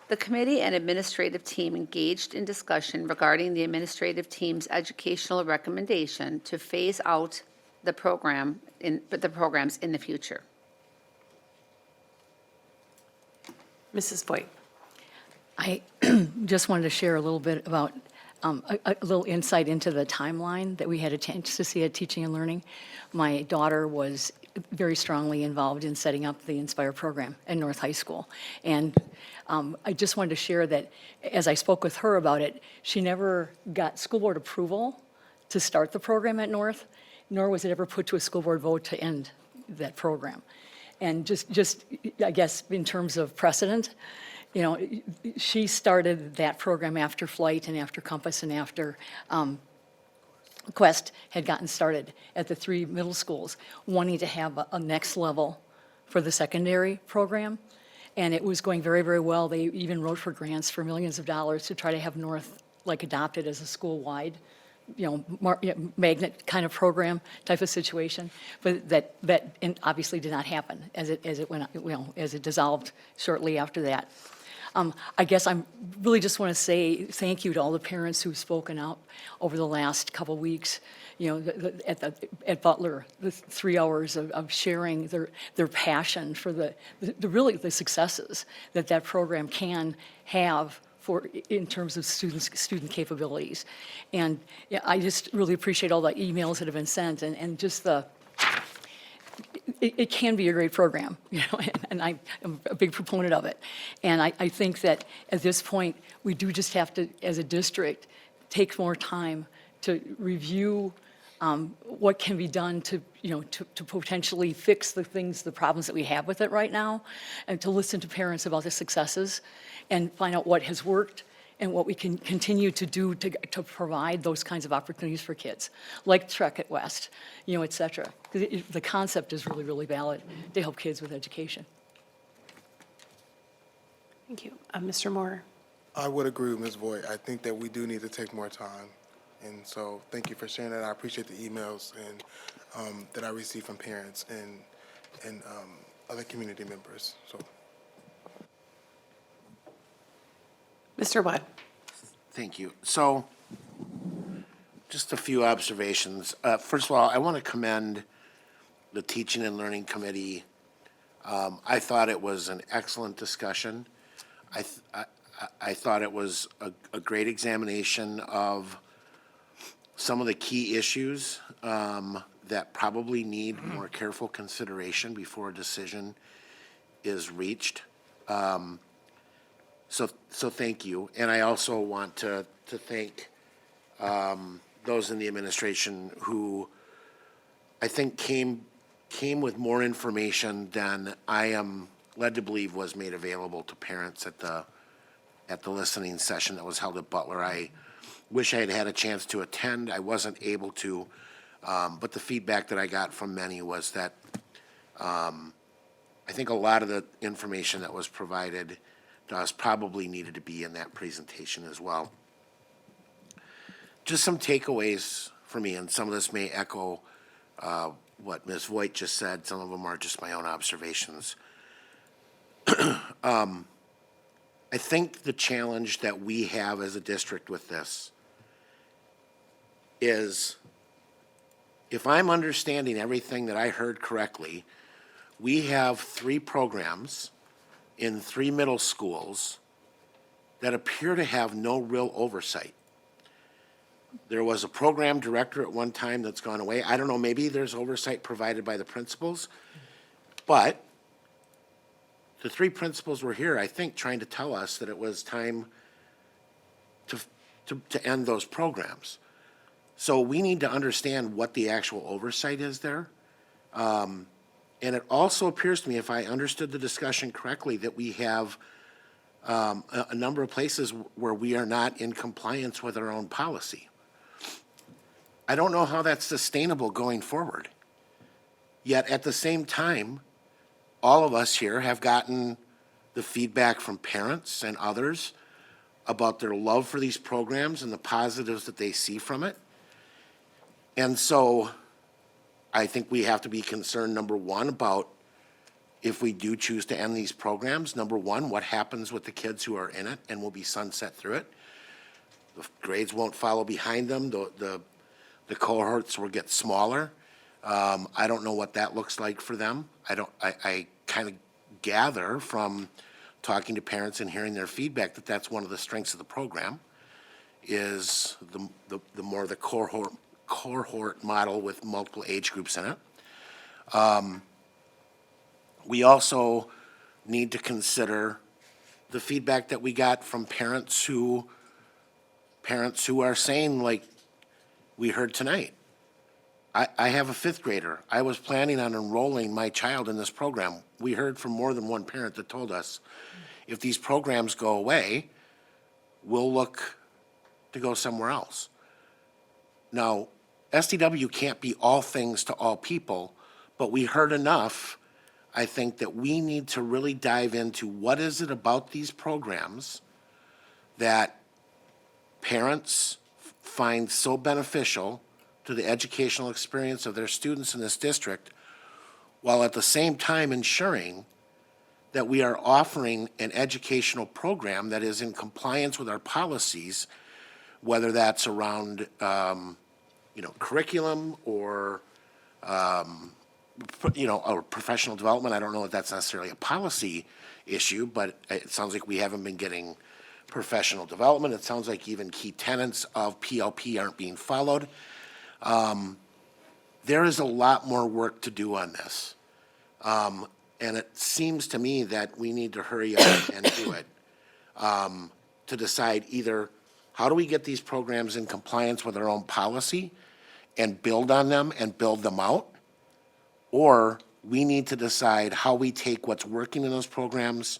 The committee and administrative team engaged in discussion regarding the administrative team's educational recommendation to phase out the programs in the future. Mrs. Voigt? I just wanted to share a little bit about a little insight into the timeline that we had a chance to see at Teaching and Learning. My daughter was very strongly involved in setting up the Inspire program at North High School. And I just wanted to share that as I spoke with her about it, she never got school board approval to start the program at North, nor was it ever put to a school board vote to end that program. And just I guess, in terms of precedent, you know, she started that program after Flight and after Compass and after Quest had gotten started at the 3 middle schools, wanting to have a next level for the secondary program. And it was going very, very well. They even wrote for grants for millions of dollars to try to have North adopted as a school-wide, magnet kind of program type of situation. But that obviously did not happen as it went, as it dissolved shortly after that. I guess I really just want to say thank you to all the parents who've spoken out over the last couple weeks. At Butler, the 3 hours of sharing their passion for the successes that program can have in terms of student capabilities. And I just really appreciate all the emails that have been sent and just it can be a great program, and I'm a big proponent of it. And I think that at this point, we do just have to, as a district, take more time to review what can be done to, to potentially fix the things, the problems that we have with it right now, and to listen to parents about the successes and find out what has worked and what we can continue to do to provide those kinds of opportunities for kids, like Trek at West, et cetera. 'Cause the concept is really, really valid to help kids with education. Thank you. Mr. Moore? I would agree with Ms. Voigt. I think that we do need to take more time. And so thank you for sharing that. I appreciate the emails and that I receive from parents and other community members. So. Mr. Wadd? Thank you. So, just a few observations. First of all, I want to commend the Teaching and Learning Committee. I thought it was an excellent discussion. I thought it was a great examination of some of the key issues that probably need more careful consideration before a decision is reached. So thank you. And I also want to thank those in the administration who I think came with more information than I am led to believe was made available to parents at the listening session that was held at Butler. I wish I had had a chance to attend. I wasn't able to, but the feedback that I got from many was that I think a lot of the information that was provided to us probably needed to be in that presentation as well. Just some takeaways for me, and some of this may echo what Ms. Voigt just said. Some of them are just my own observations. I think the challenge that we have as a district with this is, if I'm understanding everything that I heard correctly, we have 3 programs in 3 middle schools that appear to have no real oversight. There was a program director at one time that's gone away. I don't know, maybe there's oversight provided by the principals, but the 3 principals were here, I think, trying to tell us that it was time to end those programs. So we need to understand what the actual oversight is there. And it also appears to me, if I understood the discussion correctly, that we have a number of places where we are not in compliance with our own policy. I don't know how that's sustainable going forward. Yet at the same time, all of us here have gotten the feedback from parents and others about their love for these programs and the positives that they see from it. And so I think we have to be concerned, number one, about if we do choose to end these programs, number one, what happens with the kids who are in it and will be sunset through it. The grades won't follow behind them. The cohorts will get smaller. I don't know what that looks like for them. I kind of gather from talking to parents and hearing their feedback that that's one of the strengths of the program, is the more the cohort model with multiple age groups in it. We also need to consider the feedback that we got from parents who are saying, like we heard tonight, I have a 5th grader. I was planning on enrolling my child in this program. We heard from more than one parent that told us, if these programs go away, we'll look to go somewhere else. Now, SDW can't be all things to all people, but we heard enough, I think, that we need to really dive into what is it about these programs that parents find so beneficial to the educational experience of their students in this district, while at the same time ensuring that we are offering an educational program that is in compliance with our policies, whether that's around curriculum or or professional development. I don't know if that's necessarily a policy issue, but it sounds like we haven't been getting professional development. It sounds like even key tenets of PLP aren't being followed. There is a lot more work to do on this. And it seems to me that we need to hurry up and do it, to decide either how do we get these programs in compliance with our own policy, and build on them and build them out, or we need to decide how we take what's working in those programs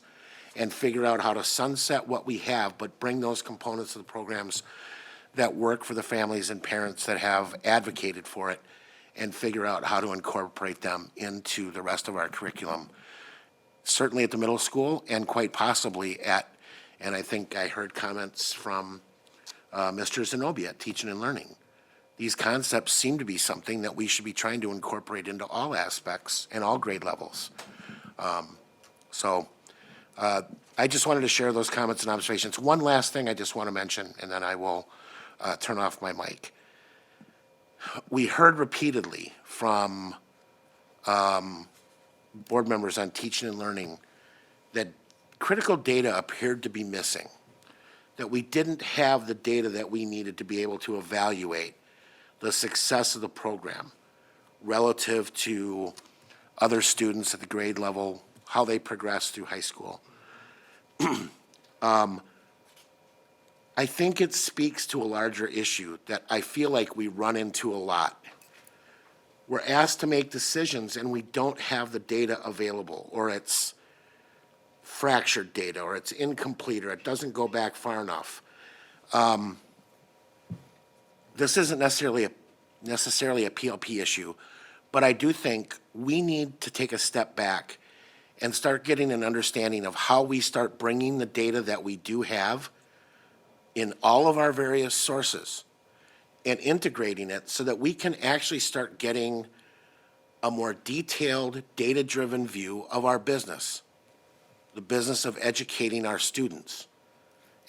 and figure out how to sunset what we have, but bring those components of the programs that work for the families and parents that have advocated for it, and figure out how to incorporate them into the rest of our curriculum. Certainly at the middle school, and quite possibly and I think I heard comments from Mr. Zenobia at Teaching and Learning. These concepts seem to be something that we should be trying to incorporate into all aspects and all grade levels. I just wanted to share those comments and observations. One last thing I just want to mention, and then I will turn off my mic. We heard repeatedly from board members on Teaching and Learning that critical data appeared to be missing, that we didn't have the data that we needed to be able to evaluate the success of the program relative to other students at the grade level, how they progress through high school. I think it speaks to a larger issue that I feel like we run into a lot. We're asked to make decisions and we don't have the data available, or it's fractured data, or it's incomplete, or it doesn't go back far enough. This isn't necessarily a PLP issue, but I do think we need to take a step back and start getting an understanding of how we start bringing the data that we do have in all of our various sources and integrating it so that we can actually start getting a more detailed, data-driven view of our business, the business of educating our students,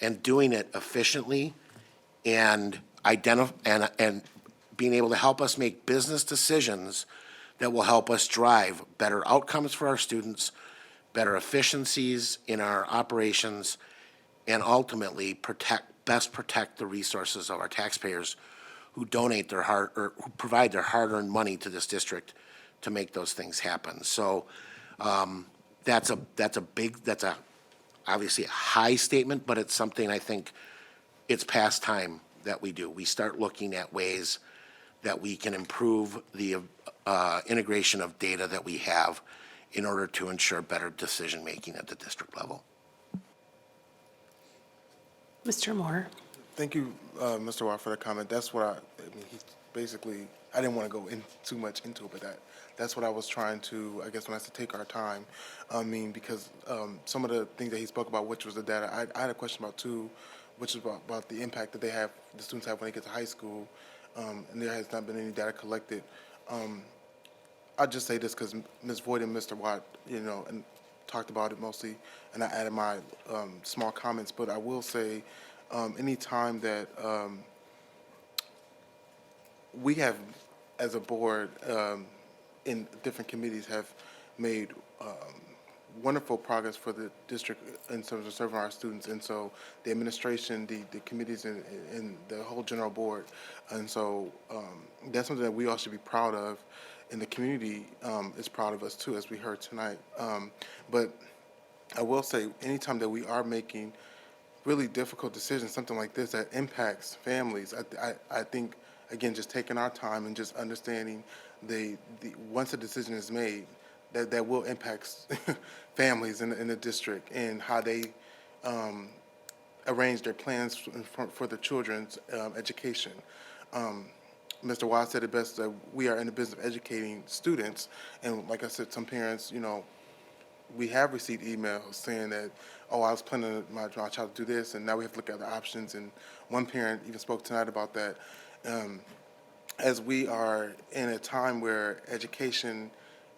and doing it efficiently and being able to help us make business decisions that will help us drive better outcomes for our students, better efficiencies in our operations, and ultimately best protect the resources of our taxpayers who donate who provide their hard-earned money to this district to make those things happen. So that's obviously a high statement, but it's something I think it's past time that we do. We start looking at ways that we can improve the integration of data that we have in order to ensure better decision-making at the district level. Mr. Moore. Thank you, Mr. Watt, for the comment. That's what I mean, he basically, I didn't want to go in too much into it, but that's what I was trying to, I guess when I said take our time, I mean, because some of the things that he spoke about, which was the data, I had a question about too, which is about the impact that the students have when they get to high school, and there has not been any data collected. I'll just say this because Ms. Voigt and Mr. Watt, and talked about it mostly, and I added my small comments, but I will say any time that we have, as a board, in different committees, have made wonderful progress for the district in terms of serving our students, and so the administration, the committees, and the whole general board, and so that's something that we all should be proud of, and the community is proud of us too, as we heard tonight. But I will say, anytime that we are making really difficult decisions, something like this that impacts families, I think, again, just taking our time and just understanding once a decision is made, that will impact families in the district and how they arrange their plans for the children's education. Mr. Watt said it best, that we are in the business of educating students, and like I said, some parents, we have received emails saying that, I was planning my child to do this, and now we have to look at the options, and one parent even spoke tonight about that. As we are in a time where education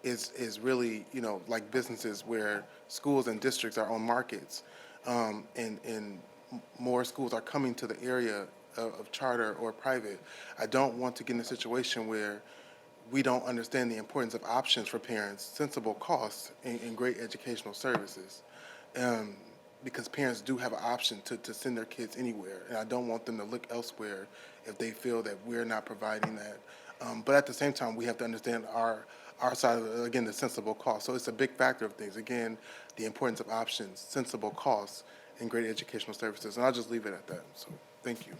is really, like businesses, where schools and districts are on markets, and more schools are coming to the area of charter or private. I don't want to get in a situation where we don't understand the importance of options for parents, sensible costs, and great educational services. Because parents do have an option to send their kids anywhere, and I don't want them to look elsewhere if they feel that we're not providing that. But at the same time, we have to understand our side of it, again, the sensible cost. So it's a big factor of things. Again, the importance of options, sensible costs, and great educational services. And I'll just leave it at that. So thank you.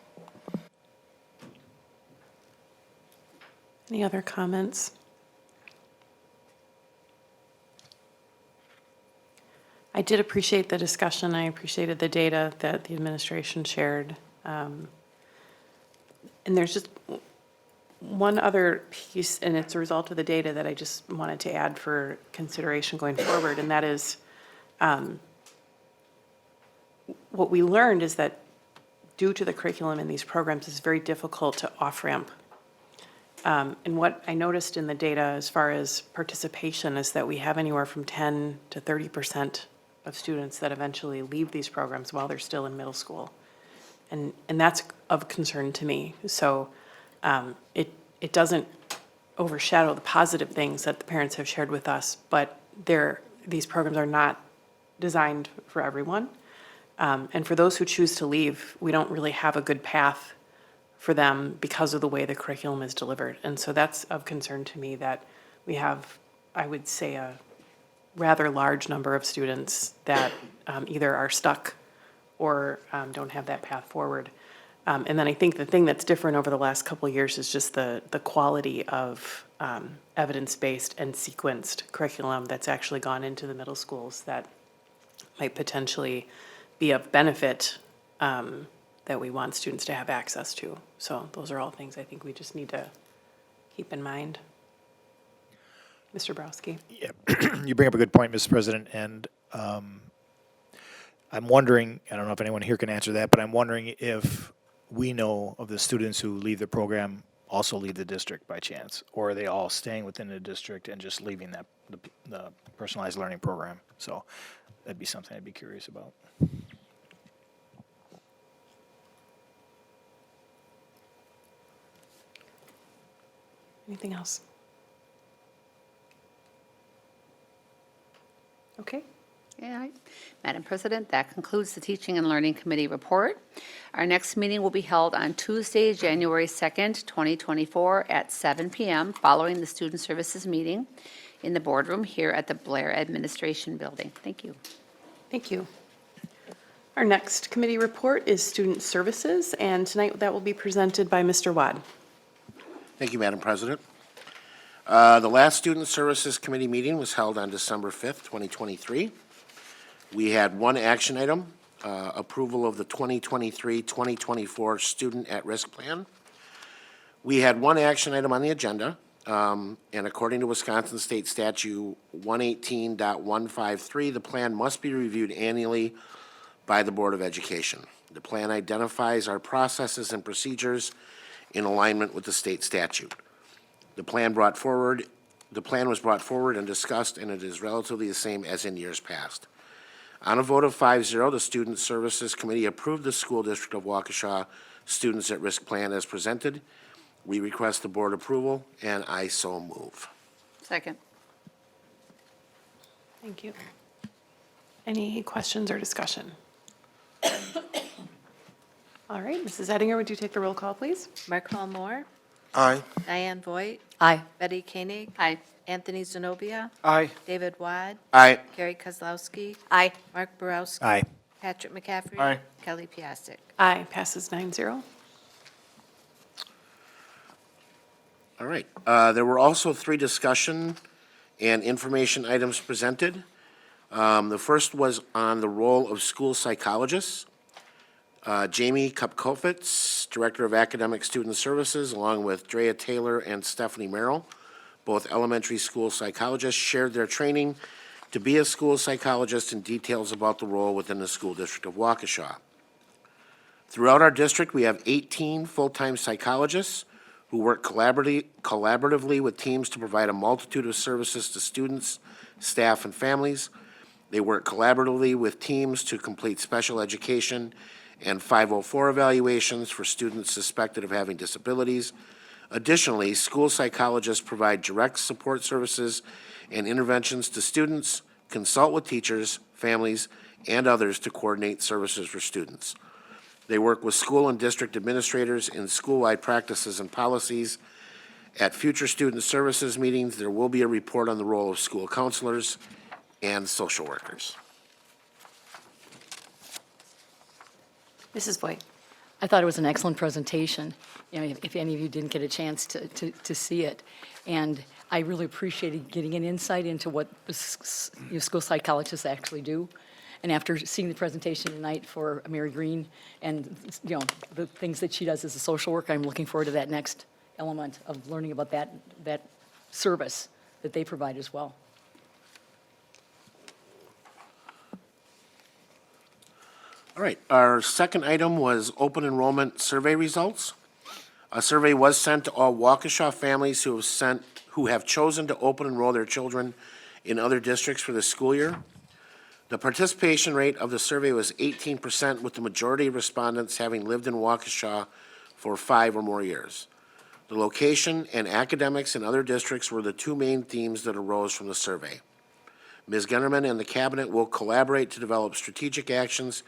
Any other comments? I did appreciate the discussion. I appreciated the data that the administration shared. And there's just one other piece, and it's a result of the data that I just wanted to add for consideration going forward, and that is what we learned is that due to the curriculum in these programs, it's very difficult to off-ramp. And what I noticed in the data as far as participation is that we have anywhere from 10 to 30% of students that eventually leave these programs while they're still in middle school. And that's of concern to me. So it doesn't overshadow the positive things that the parents have shared with us, but these programs are not designed for everyone. And for those who choose to leave, we don't really have a good path for them because of the way the curriculum is delivered. And so that's of concern to me that we have, I would say, a rather large number of students that either are stuck or don't have that path forward. And then I think the thing that's different over the last couple of years is just the quality of evidence-based and sequenced curriculum that's actually gone into the middle schools that might potentially be of benefit that we want students to have access to. So those are all things I think we just need to keep in mind. Mr. Browski. You bring up a good point, Mr. President, and I'm wondering, I don't know if anyone here can answer that, but I'm wondering if we know of the students who leave the program also leave the district by chance, or are they all staying within the district and just leaving the personalized learning program? So that'd be something I'd be curious about. Anything else? Okay. All right. Madam President, that concludes the Teaching and Learning Committee report. Our next meeting will be held on Tuesday, January 2nd, 2024 at 7 p.m. following the Student Services meeting in the boardroom here at the Blair Administration Building. Thank you. Thank you. Our next committee report is Student Services, and tonight that will be presented by Mr. Wad. Thank you, Madam President. The last Student Services Committee meeting was held on December 5th, 2023. We had one action item, approval of the 2023-2024 Student at-Risk Plan. We had one action item on the agenda, and according to Wisconsin State Statute 118.153, the plan must be reviewed annually by the Board of Education. The plan identifies our processes and procedures in alignment with the state statute. The plan was brought forward and discussed, and it is relatively the same as in years past. On a vote of 5-0, the Student Services Committee approved the School District of Waukesha Students at Risk Plan as presented. We request the board approval, and I so move. Second. Thank you. Any questions or discussion? All right, Mrs. Ettinger, would you take the roll call, please? Mark Moore, Aye. Diane Voigt, Aye. Betty Koenig, Aye. Anthony Zenobia, Aye. David Wad, Aye. Carrie Kozlowski, Aye. Mark Borowski. Aye. Patrick McCaffrey. Aye. Kelly Piasek. Aye, passes 9-0. All right. There were also 3 discussion and information items presented. The first was on the role of school psychologists. Jamie Kupkofitz, Director of Academic Student Services, along with Drea Taylor and Stephanie Merrill, both elementary school psychologists, shared their training to be a school psychologist and details about the role within the School District of Waukesha. Throughout our district, we have 18 full-time psychologists who work collaboratively with teams to provide a multitude of services to students, staff, and families. They work collaboratively with teams to complete special education and 504 evaluations for students suspected of having disabilities. Additionally, school psychologists provide direct support services and interventions to students, consult with teachers, families, and others to coordinate services for students. They work with school and district administrators in school-wide practices and policies. At future student services meetings, there will be a report on the role of school counselors and social workers. Mrs. Voigt. I thought it was an excellent presentation, you know, if any of you didn't get a chance to see it. And I really appreciated getting an insight into what the school psychologists actually do. And after seeing the presentation tonight for Mary Green and, you know, the things that she does as a social worker, I'm looking forward to that next element of learning about that service that they provide as well. All right, our second item was open enrollment survey results. A survey was sent to all Waukesha families who have chosen to open enroll their children in other districts for the school year. The participation rate of the survey was 18%, with the majority of respondents having lived in Waukesha for 5 or more years. The location and academics in other districts were the two main themes that arose from the survey. Ms. Genderman and the cabinet will collaborate to develop strategic actions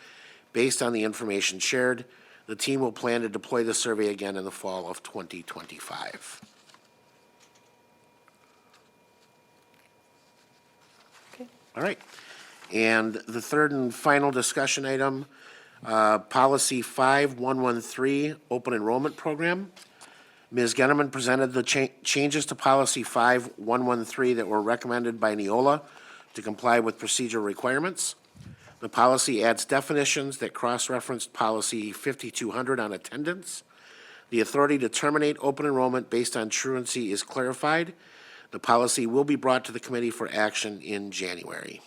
based on the information shared. The team will plan to deploy the survey again in the fall of 2025. Okay. All right. And the third and final discussion item, Policy 5113, Open Enrollment Program. Ms. Genderman presented the changes to Policy 5113 that were recommended by Neola to comply with procedural requirements. The policy adds definitions that cross-referenced Policy 5200 on attendance. The authority to terminate open enrollment based on truancy is clarified. The policy will be brought to the committee for action in January.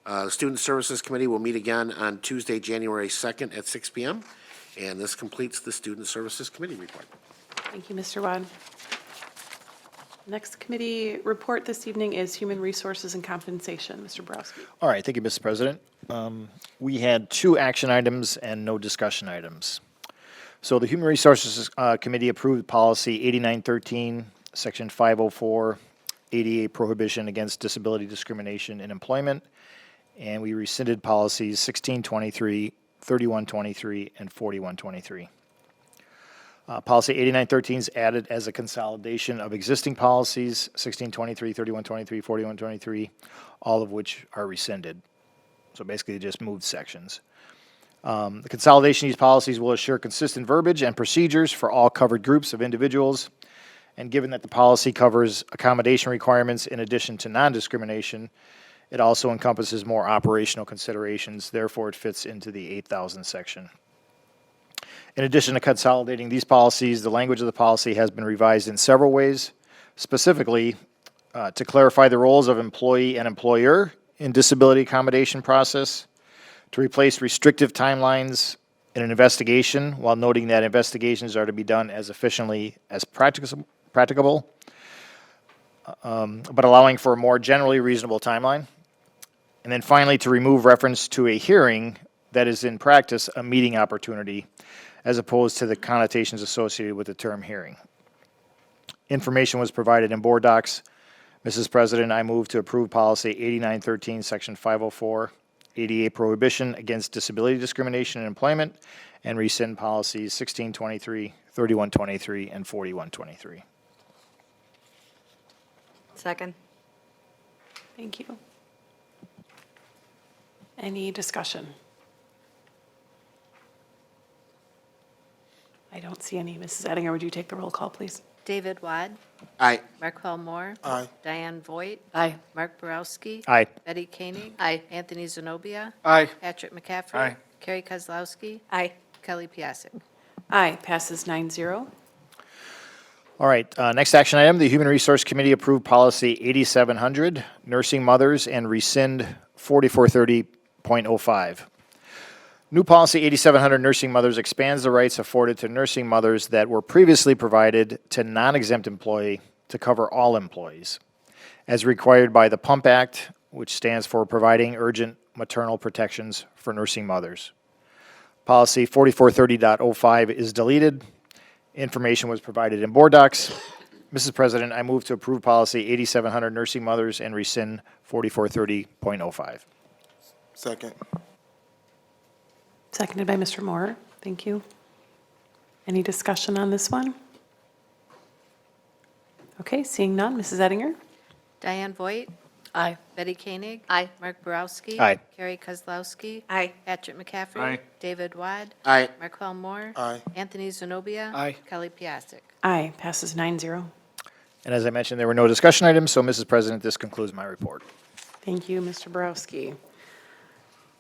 The Student Services Committee will meet again on Tuesday, January 2nd at 6 p.m. And this completes the Student Services Committee report. Thank you, Mr. Wad. Next committee report this evening is Human Resources and Compensation. Mr. Borowski. All right, thank you, Mr. President. We had 2 action items and no discussion items. So the Human Resources Committee approved Policy 8913, Section 504, ADA Prohibition Against Disability Discrimination in Employment, and we rescinded Policies 1623, 3123, and 4123. Policy 8913 is added as a consolidation of existing policies, 1623, 3123, 4123, all of which are rescinded. So basically, it just moved sections. The consolidation of these policies will assure consistent verbiage and procedures for all covered groups of individuals. And given that the policy covers accommodation requirements in addition to non-discrimination, it also encompasses more operational considerations. Therefore, it fits into the 8,000 section. In addition to consolidating these policies, the language of the policy has been revised in several ways, specifically to clarify the roles of employee and employer in disability accommodation process, to replace restrictive timelines in an investigation while noting that investigations are to be done as efficiently as practicable, but allowing for a more generally reasonable timeline. And then finally, to remove reference to a hearing that is in practice a meeting opportunity, as opposed to the connotations associated with the term hearing. Information was provided in board docs. Mrs. President, I move to approve Policy 8913, Section 504, ADA Prohibition Against Disability Discrimination in Employment, and rescind Policies 1623, 3123, and 4123. Second. Thank you. Any discussion? I don't see any. Mrs. Ettinger, would you take the roll call, please? David Wad. Aye. Marquel Moore. Aye. Diane Voigt. Aye. Mark Borowski. Aye. Betty Koenig. Aye. Anthony Zenobia. Aye. Patrick McCaffrey. Aye. Carrie Kozlowski. Aye. Kelly Piasek. Aye, passes 9-0. All right, next action item, the Human Resource Committee approved Policy 8700, Nursing Mothers, and rescind 4430.05. New Policy 8700, Nursing Mothers, expands the rights afforded to nursing mothers that were previously provided to non-exempt employee to cover all employees, as required by the PUMP Act, which stands for Providing Urgent Maternal Protections for Nursing Mothers. Policy 4430.05 is deleted. Information was provided in board docs. Mrs. President, I move to approve Policy 8700, Nursing Mothers, and rescind 4430.05. Second. Seconded by Mr. Moore. Thank you. Any discussion on this one? Okay, seeing none. Mrs. Ettinger? Diane Voigt. Aye. Betty Koenig. Aye. Mark Borowski. Aye. Carrie Kozlowski. Aye. Patrick McCaffrey. Aye. David Wad. Aye. Marquel Moore. Aye. Anthony Zenobia. Aye. Kelly Piasek. Aye, passes 9-0. And as I mentioned, there were no discussion items, so Mrs. President, this concludes my report. Thank you, Mr. Borowski.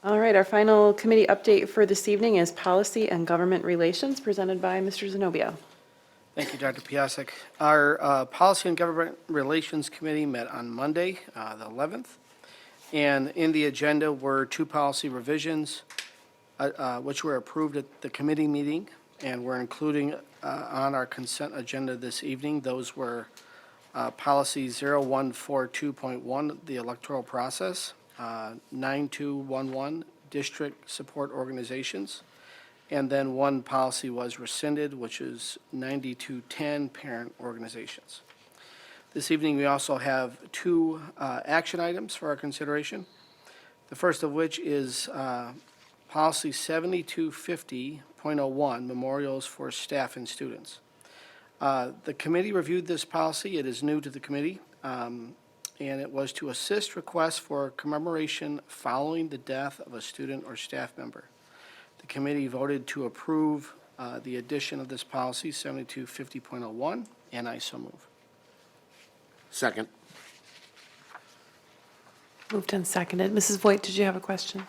All right, our final committee update for this evening is Policy and Government Relations, presented by Mr. Zenobia. Thank you, Dr. Piasek. Our Policy and Government Relations Committee met on Monday, the 11th, and in the agenda were 2 policy revisions, which were approved at the committee meeting, and we're including on our consent agenda this evening. Those were Policy 0142.1, the electoral process, 9211, district support organizations, and then one policy was rescinded, which is 9210, parent organizations. This evening, we also have 2 action items for our consideration. The first of which is Policy 7250.01, memorials for staff and students. The committee reviewed this policy. It is new to the committee, and it was to assist requests for commemoration following the death of a student or staff member. The committee voted to approve the addition of this policy, 7250.01, and I so move. Second. Moved and seconded. Mrs. Voigt, did you have a question?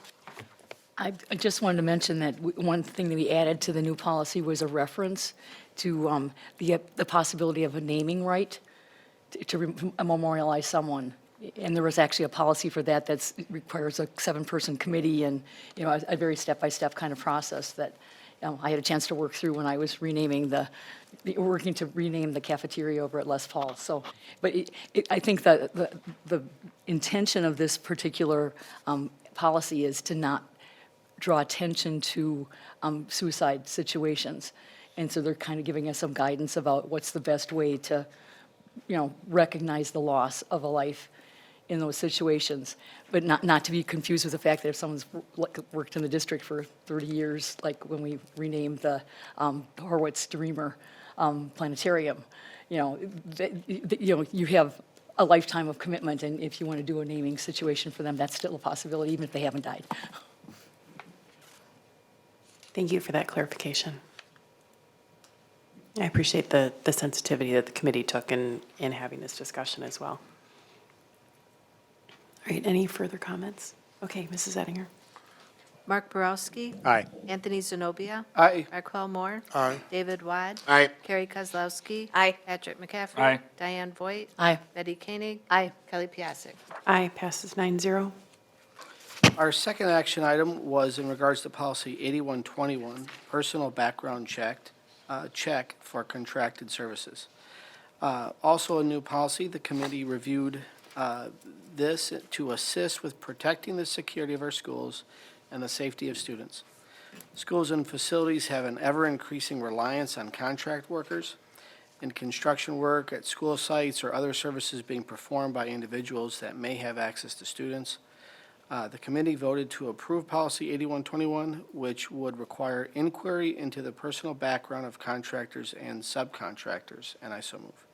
I just wanted to mention that one thing that we added to the new policy was a reference to the possibility of a naming right to memorialize someone. And there was actually a policy for that that requires a 7-person committee and, a very step-by-step kind of process that I had a chance to work through when I was renaming working to rename the cafeteria over at Les Paul. So, but I think that the intention of this particular policy is to not draw attention to suicide situations. And so they're kind of giving us some guidance about what's the best way to, recognize the loss of a life in those situations, but not to be confused with the fact that if someone's worked in the district for 30 years, like when we renamed the Horwitz Dreamer Planetarium, you have a lifetime of commitment, and if you want to do a naming situation for them, that's still a possibility, even if they haven't died. Thank you for that clarification. I appreciate the sensitivity that the committee took in having this discussion as well. All right, any further comments? Okay, Mrs. Ettinger. Mark Borowski. Aye. Anthony Zenobia. Aye. Marquel Moore. Aye. David Wad. Aye. Carrie Kozlowski. Aye. Patrick McCaffrey. Aye. Diane Voigt. Aye. Betty Koenig. Aye. Kelly Piasek. Aye, passes 9-0. Our second action item was in regards to Policy 8121, personal background check for contracted services. Also a new policy, the committee reviewed this to assist with protecting the security of our schools and the safety of students. Schools and facilities have an ever-increasing reliance on contract workers, and construction work at school sites or other services being performed by individuals that may have access to students. The committee voted to approve Policy 8121, which would require inquiry into the personal background of contractors and subcontractors, and I so move.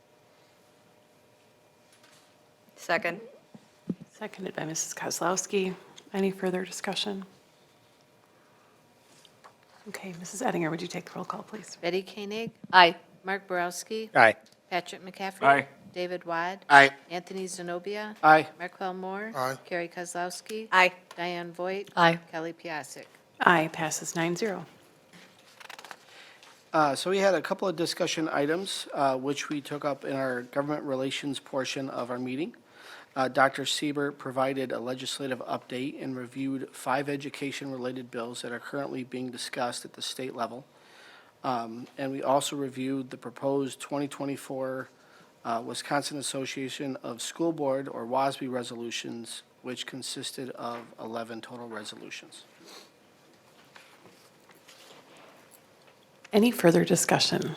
Second. Seconded by Mrs. Kozlowski. Any further discussion? Okay, Mrs. Ettinger, would you take the roll call, please? Betty Koenig. Aye. Mark Borowski. Aye. Patrick McCaffrey. Aye. David Wad. Aye. Anthony Zenobia. Aye. Marquel Moore. Aye. Carrie Kozlowski. Aye. Diane Voigt. Aye. Kelly Piasek. Aye, passes 9-0. So we had a couple of discussion items, which we took up in our government relations portion of our meeting. Dr. Siebert provided a legislative update and reviewed 5 education-related bills that are currently being discussed at the state level. And we also reviewed the proposed 2024 Wisconsin Association of School Board, or WASB resolutions, which consisted of 11 total resolutions. Any further discussion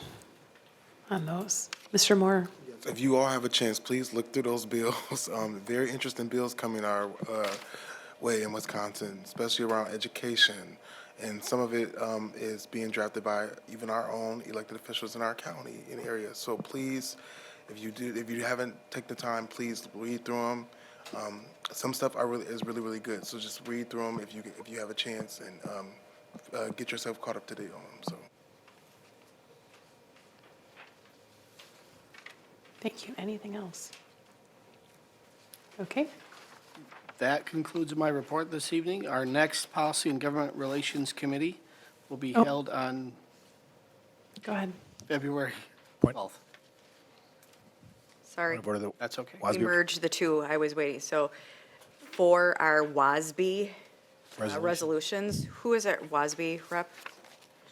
on those? Mr. Moore? If you all have a chance, please look through those bills. Very interesting bills coming our way in Wisconsin, especially around education. And some of it is being drafted by even our own elected officials in our county and area. So please, if you haven't taken the time, please read through them. Some stuff is really, really good. So just read through them if you have a chance and get yourself caught up to date on them. So. Thank you. Anything else? Okay. That concludes my report this evening. Our next Policy and Government Relations Committee will be Oh. held on Go ahead. February Point. 12th. Sorry. Point of order, That's okay. We merged the two. I was waiting. So for our WASB resolutions, who is our WASB rep?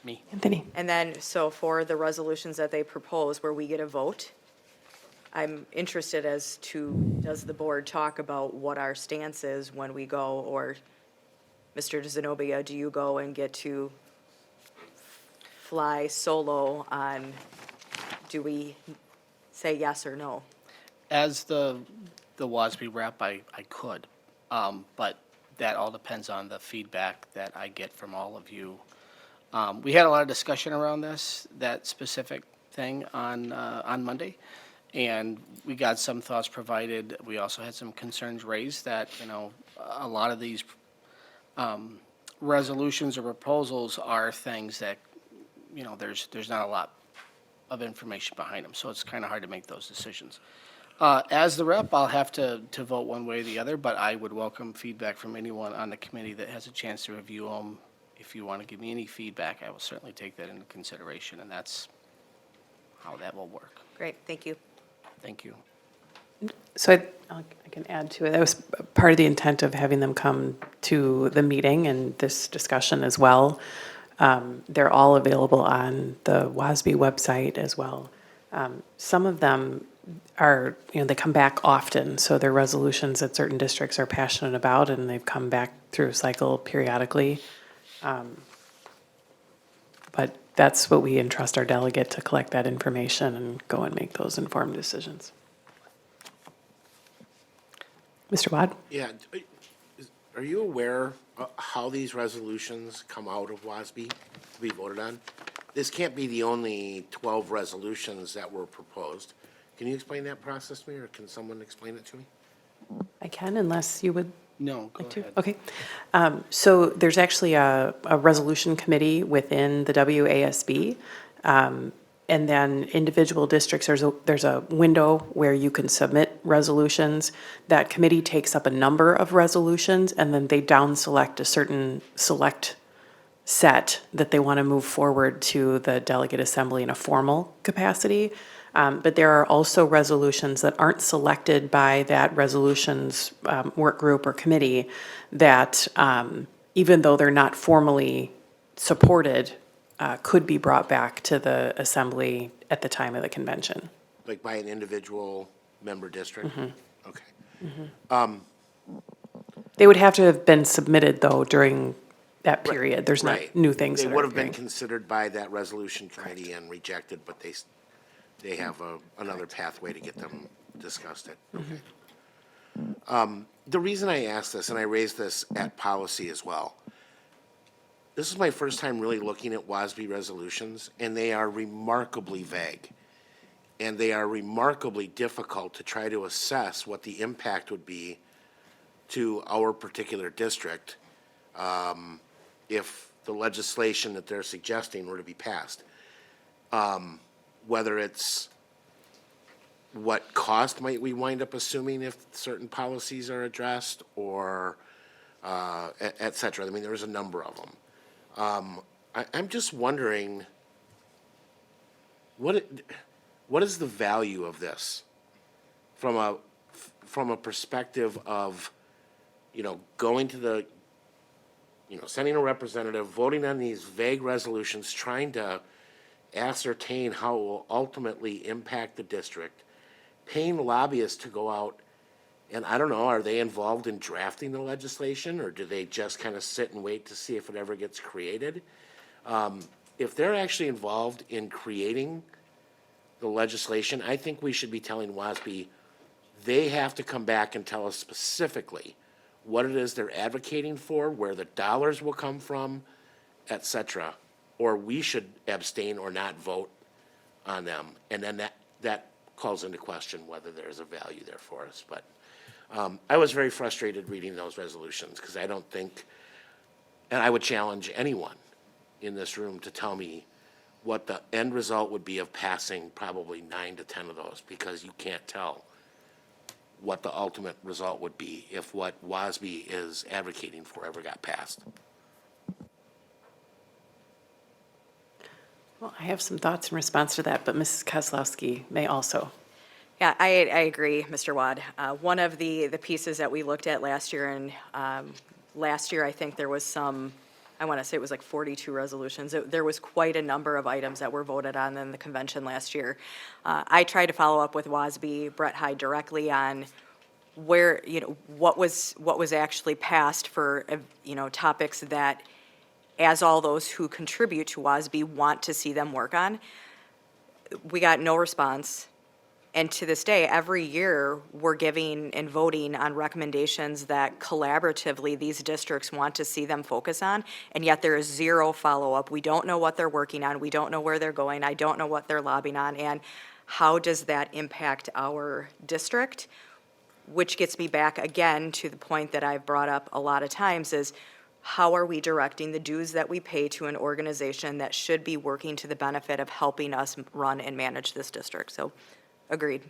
Me. Anthony. And then, so for the resolutions that they propose where we get a vote, I'm interested as to, does the board talk about what our stance is when we go, or Mr. Zenobia, do you go and get to fly solo on, do we say yes or no? As the WASB rep, I could, but that all depends on the feedback that I get from all of you. We had a lot of discussion around that specific thing on Monday, and we got some thoughts provided. We also had some concerns raised that, a lot of these resolutions or proposals are things that, there's not a lot of information behind them, so it's kind of hard to make those decisions. As the rep, I'll have to vote one way or the other, but I would welcome feedback from anyone on the committee that has a chance to review them. If you want to give me any feedback, I will certainly take that into consideration, and that's how that will work. Great, thank you. Thank you. So I can add to it. That was part of the intent of having them come to the meeting and this discussion as well. They're all available on the WASB website as well. Some of them are, they come back often, so they're resolutions that certain districts are passionate about, and they've come back through a cycle periodically. But that's what we entrust our delegate to collect that information and go and make those informed decisions. Mr. Wad? Yeah, are you aware of how these resolutions come out of WASB to be voted on? This can't be the only 12 resolutions that were proposed. Can you explain that process to me, or can someone explain it to me? I can, unless you would No, go like to. ahead. Okay. So there's actually a resolution committee within the WASB. And then individual districts, there's a window where you can submit resolutions. That committee takes up a number of resolutions, and then they down select a certain select set that they want to move forward to the delegate assembly in a formal capacity. But there are also resolutions that aren't selected by that resolutions work group or committee that, even though they're not formally supported, could be brought back to the assembly at the time of the convention. Like by an individual member district? Mm-hmm. Okay. They would have to have been submitted, though, during that period. There's not Right. new things They that are would have been appearing. considered by that resolution committee and rejected, but they have another pathway to get them discussed at. Okay. The reason I asked this, and I raised this at policy as well, this is my first time really looking at WASB resolutions, and they are remarkably vague. And they are remarkably difficult to try to assess what the impact would be to our particular district if the legislation that they're suggesting were to be passed. Whether it's what cost might we wind up assuming if certain policies are addressed, or et cetera. I mean, there's a number of them. I'm just wondering, what is the value of this from a perspective of, going to the, sending a representative, voting on these vague resolutions, trying to ascertain how it will ultimately impact the district, paying lobbyists to go out, and I don't know, are they involved in drafting the legislation, or do they just kind of sit and wait to see if it ever gets created? If they're actually involved in creating the legislation, I think we should be telling WASB they have to come back and tell us specifically what it is they're advocating for, where the dollars will come from, et cetera, or we should abstain or not vote on them. And then that calls into question whether there's a value there for us. But I was very frustrated reading those resolutions because I don't think, and I would challenge anyone in this room to tell me what the end result would be of passing probably 9 to 10 of those, because you can't tell what the ultimate result would be if what WASB is advocating for ever got passed. Well, I have some thoughts in response to that, but Mrs. Kozlowski may also. Yeah, I agree, Mr. Wad. One of the pieces that we looked at last year, and last year I think there was some, I want to say it was like 42 resolutions. There was quite a number of items that were voted on in the convention last year. I tried to follow up with WASB, Brett Hyde directly on where, what was actually passed for, topics that, as all those who contribute to WASB want to see them work on. We got no response. And to this day, every year, we're giving and voting on recommendations that collaboratively these districts want to see them focus on, and yet there is zero follow-up. We don't know what they're working on. We don't know where they're going. I don't know what they're lobbying on, and how does that impact our district? Which gets me back again to the point that I've brought up a lot of times is, how are we directing the dues that we pay to an organization that should be working to the benefit of helping us run and manage this district? So, agreed.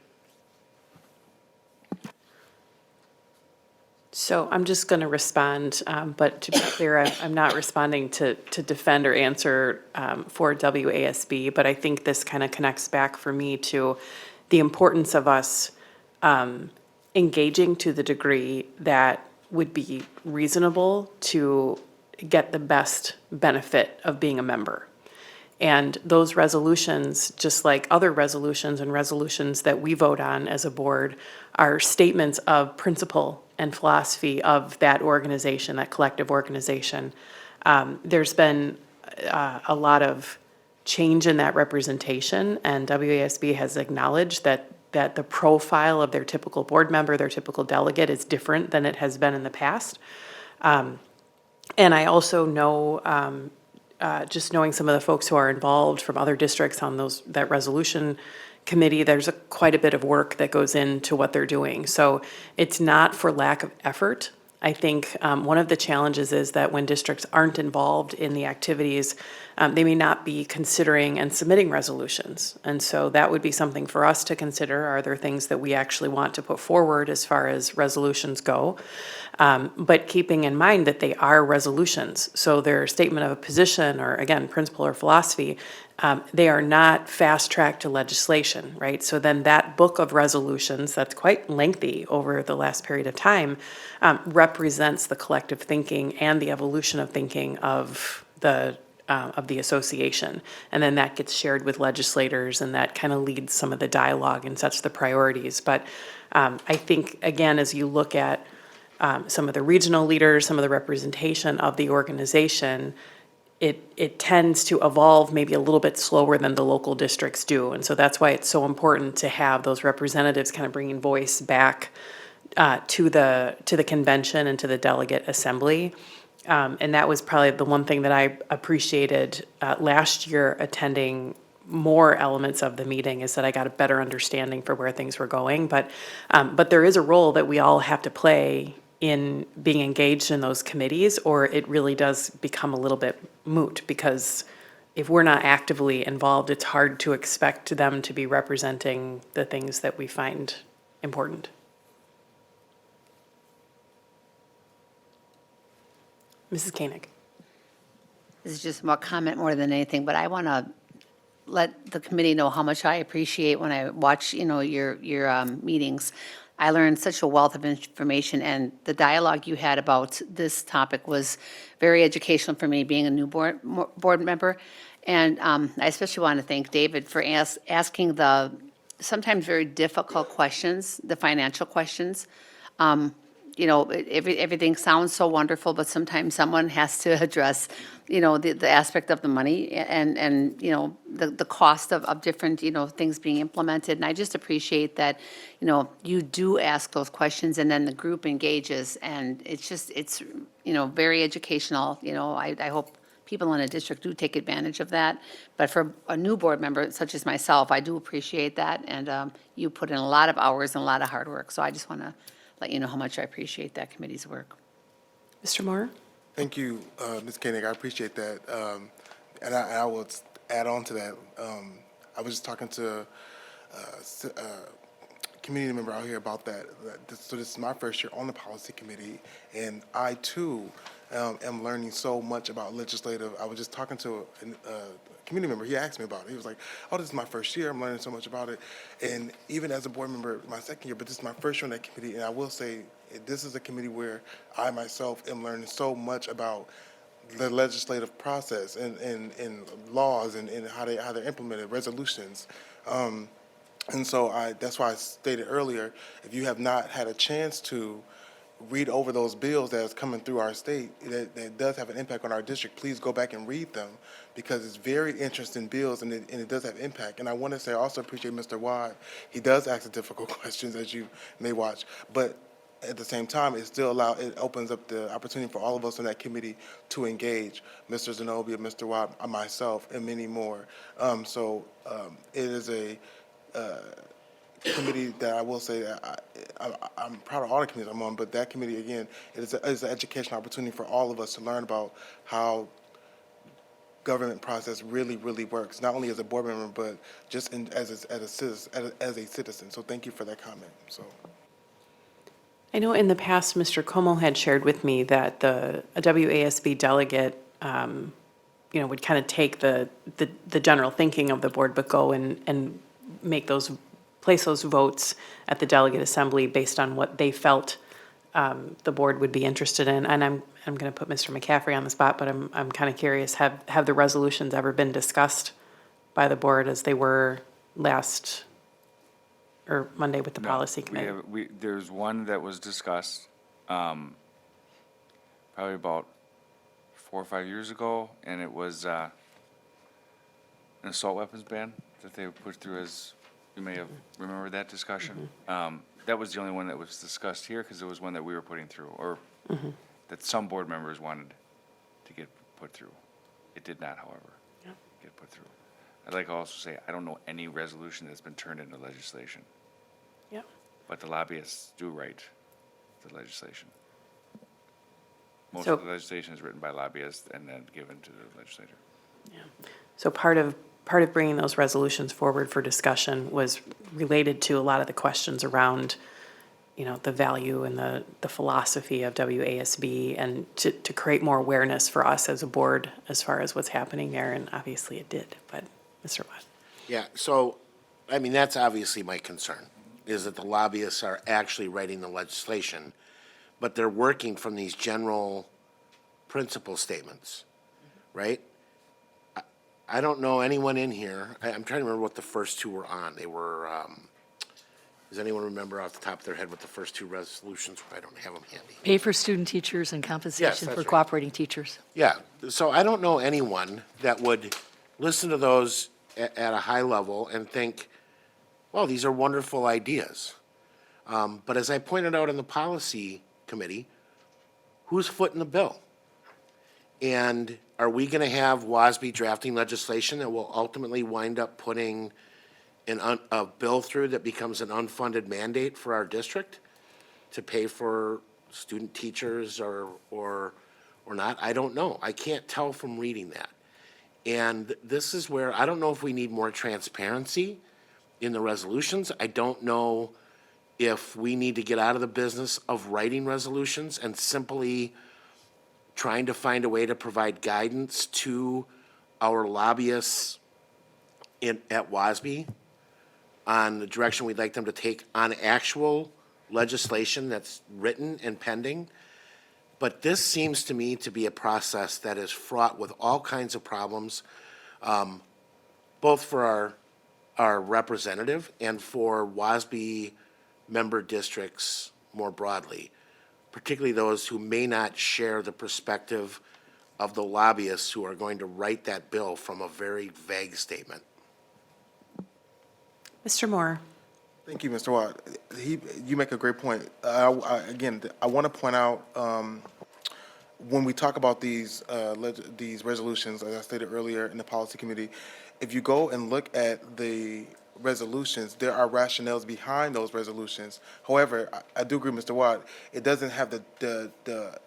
So I'm just going to respond, but to be clear, I'm not responding to defend or answer for WASB, but I think this kind of connects back for me to the importance of us engaging to the degree that would be reasonable to get the best benefit of being a member. And those resolutions, just like other resolutions and resolutions that we vote on as a board, are statements of principle and philosophy of that organization, that collective organization. There's been a lot of change in that representation, and WASB has acknowledged that the profile of their typical board member, their typical delegate, is different than it has been in the past. And I also know, just knowing some of the folks who are involved from other districts on that resolution committee, there's quite a bit of work that goes into what they're doing. So it's not for lack of effort. I think one of the challenges is that when districts aren't involved in the activities, they may not be considering and submitting resolutions. And so that would be something for us to consider. Are there things that we actually want to put forward as far as resolutions go? But keeping in mind that they are resolutions. So their statement of a position, or again, principle or philosophy, they are not fast-tracked to legislation, right? So then that book of resolutions, that's quite lengthy over the last period of time, represents the collective thinking and the evolution of thinking of the association. And then that gets shared with legislators, and that kind of leads some of the dialogue and sets the priorities. But I think, again, as you look at some of the regional leaders, some of the representation of the organization, it tends to evolve maybe a little bit slower than the local districts do. And so that's why it's so important to have those representatives kind of bringing voice back to the convention and to the delegate assembly. And that was probably the one thing that I appreciated last year attending more elements of the meeting, is that I got a better understanding for where things were going. But there is a role that we all have to play in being engaged in those committees, or it really does become a little bit moot, because if we're not actively involved, it's hard to expect them to be representing the things that we find important. Mrs. Koenig. This is just a comment more than anything, but I want to let the committee know how much I appreciate when I watch, your meetings. I learned such a wealth of information, and the dialogue you had about this topic was very educational for me, being a new board member. And I especially want to thank David for asking the sometimes very difficult questions, the financial questions. Everything sounds so wonderful, but sometimes someone has to address, the aspect of the money and the cost of different, things being implemented. And I just appreciate that, you do ask those questions, and then the group engages, and it's very educational. I hope people in a district do take advantage of that. But for a new board member such as myself, I do appreciate that, and you put in a lot of hours and a lot of hard work. So I just want to let you know how much I appreciate that committee's work. Mr. Moore? Thank you, Ms. Koenig. I appreciate that. And I will add on to that. I was just talking to community member out here about that. So this is my first year on the policy committee, and I too am learning so much about legislative. I was just talking to a community member. He asked me about it. He was like, "Oh, this is my first year. I'm learning so much about it." And even as a board member, my second year, but this is my first year on that committee, and I will say this is a committee where I myself am learning so much about the legislative process and laws and how they're implemented, resolutions. And so that's why I stated earlier, if you have not had a chance to read over those bills that is coming through our state that does have an impact on our district, please go back and read them because it's very interesting bills and it does have impact. And I want to say I also appreciate Mr. Watt. He does ask the difficult questions as you may watch, but at the same time, it opens up the opportunity for all of us on that committee to engage, Mr. Zenobia, Mr. Watt, myself, and many more. It is a committee that I will say that I'm proud of all the committees I'm on, but that committee, again, is an educational opportunity for all of us to learn about how government process really, really works, not only as a board member, but just as a citizen. So thank you for that comment. So. I know in the past, Mr. Como had shared with me that a WASB delegate, would kind of take the general thinking of the board, but go and place those votes at the delegate assembly based on what they felt the board would be interested in. And I'm going to put Mr. McCaffrey on the spot, but I'm kind of curious, have the resolutions ever been discussed by the board as they were last or Monday with the policy committee? There's one that was discussed, probably about 4 or 5 years ago, and it was an assault weapons ban that they put through as, you may have remembered that discussion. That was the only one that was discussed here because it was one that we were putting through, or that some board members wanted to get put through. It did not, however, get put through. I'd like to also say, I don't know any resolution that's been turned into legislation. Yep. But the lobbyists do write the legislation. Most So- of the legislation is written by lobbyists and then given to the legislator. So part of bringing those resolutions forward for discussion was related to a lot of the questions around, the value and the philosophy of WASB and to create more awareness for us as a board as far as what's happening there. And obviously it did, but Mr. Watt. Yeah, so, that's obviously my concern, is that the lobbyists are actually writing the legislation, but they're working from these general principle statements, right? I don't know anyone in here, I'm trying to remember what the first two were on. They were, does anyone remember off the top of their head what the first two resolutions were? I don't have them handy. Pay for student teachers and compensation that's for right. cooperating teachers. Yeah, so I don't know anyone that would listen to those at a high level and think, well, these are wonderful ideas. But as I pointed out in the policy committee, who's footing the bill? And are we going to have WASB drafting legislation that will ultimately wind up putting a bill through that becomes an unfunded mandate for our district to pay for student teachers or not? I don't know. I can't tell from reading that. And this is where, I don't know if we need more transparency in the resolutions. I don't know if we need to get out of the business of writing resolutions and simply trying to find a way to provide guidance to our lobbyists at WASB on the direction we'd like them to take on actual legislation that's written and pending. But this seems to me to be a process that is fraught with all kinds of problems, both for our representative and for WASB member districts more broadly, particularly those who may not share the perspective of the lobbyists who are going to write that bill from a very vague statement. Mr. Moore. Thank you, Mr. Watt. You make a great point. Again, I want to point out when we talk about these resolutions, as I stated earlier in the policy committee, if you go and look at the resolutions, there are rationales behind those resolutions. However, I do agree, Mr. Watt, it doesn't have the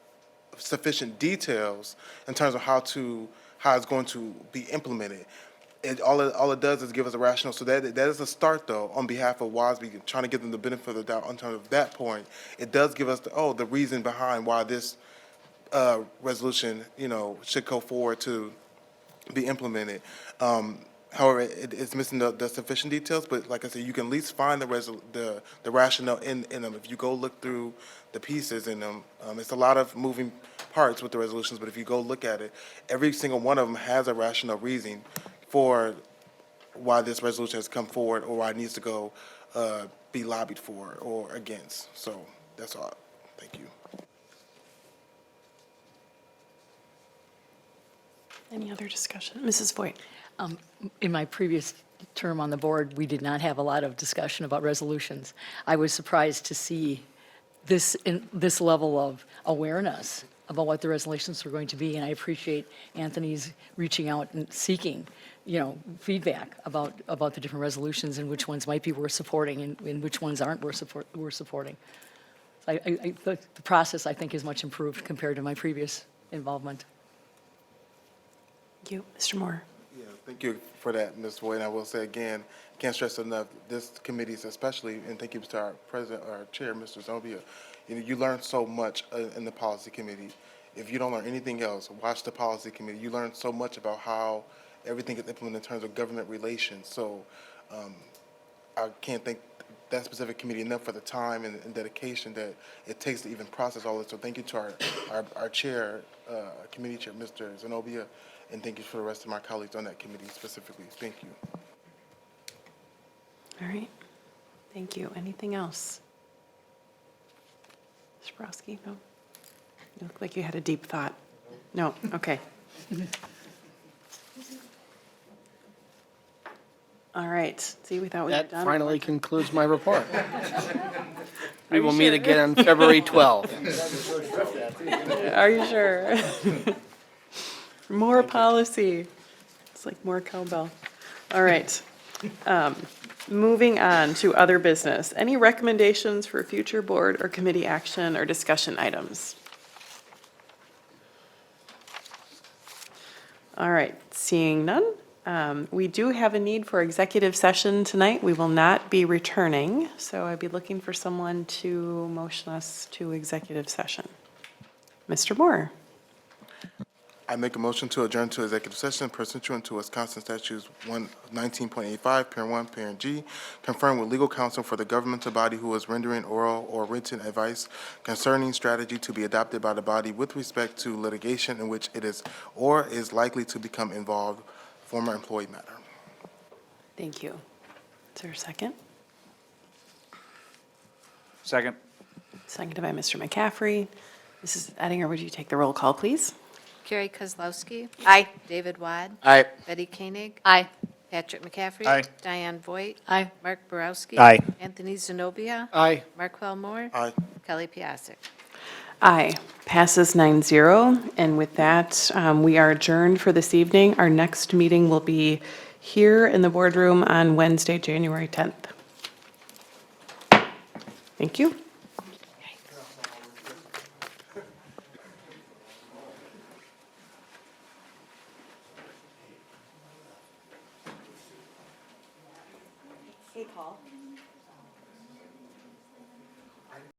sufficient details in terms of how it's going to be implemented. All it does is give us a rationale. So that is a start, though, on behalf of WASB, trying to give them the benefit of the doubt in terms of that point. It does give us the reason behind why this resolution, should go forward to be implemented. However, it's missing the sufficient details, but like I said, you can at least find the rationale in them. If you go look through the pieces in them, it's a lot of moving parts with the resolutions, but if you go look at it, every single one of them has a rational reason for why this resolution has come forward or why it needs to go be lobbied for or against. So that's all. Thank you. Any other discussion? Mrs. Voigt? In my previous term on the board, we did not have a lot of discussion about resolutions. I was surprised to see this level of awareness about what the resolutions were going to be, and I appreciate Anthony's reaching out and seeking, feedback about the different resolutions and which ones might be worth supporting and which ones aren't worth supporting. So the process, I think, is much improved compared to my previous involvement. Thank you. Mr. Moore? Yeah, thank you for that, Ms. Boyd. And I will say again, can't stress enough, this committee is especially, and thank you to our president, our chair, Mr. Zenobia, you learn so much in the policy committee. If you don't learn anything else, watch the policy committee. You learn so much about how everything is implemented in terms of government relations. So I can't thank that specific committee enough for the time and dedication that it takes to even process all this. So thank you to our chair, committee chair, Mr. Zenobia, and thank you for the rest of my colleagues on that committee specifically. Thank you. All right. Thank you. Anything else? Mr. Borowski? No? You look like you had a deep thought. No? Okay. All right. See, we thought we were That done. finally concludes my report. We you will meet sure? again on February 12th. Are you sure? More policy. It's like more cowbell. All right. Moving on to other business. Any recommendations for future board or committee action or discussion items? All right, seeing none. We do have a need for executive session tonight. We will not be returning, so I'd be looking for someone to motion us to executive session. Mr. Moore? I make a motion to adjourn to executive session pursuant to Wisconsin Statutes 19.85, Parent 1, Parent G, confirm with legal counsel for the governmental body who is rendering oral or written advice concerning strategy to be adopted by the body with respect to litigation in which it is or is likely to become involved, former employee matter. Thank you. Is there a second? Second. Seconded by Mr. McCaffrey. Mrs. Ettinger, would you take the roll call, please? Carrie Kozlowski. Aye. David Wad. Aye. Betty Koenig. Aye. Patrick McCaffrey. Aye. Diane Voigt. Aye. Mark Borowski. Aye. Anthony Zenobia. Aye. Markwell Moore. Aye. Kelly Piasek. Aye. Passes 9-0. And with that, we are adjourned for this evening. Our next meeting will be here in the boardroom on Wednesday, January 10th. Thank you. Hey, Paul.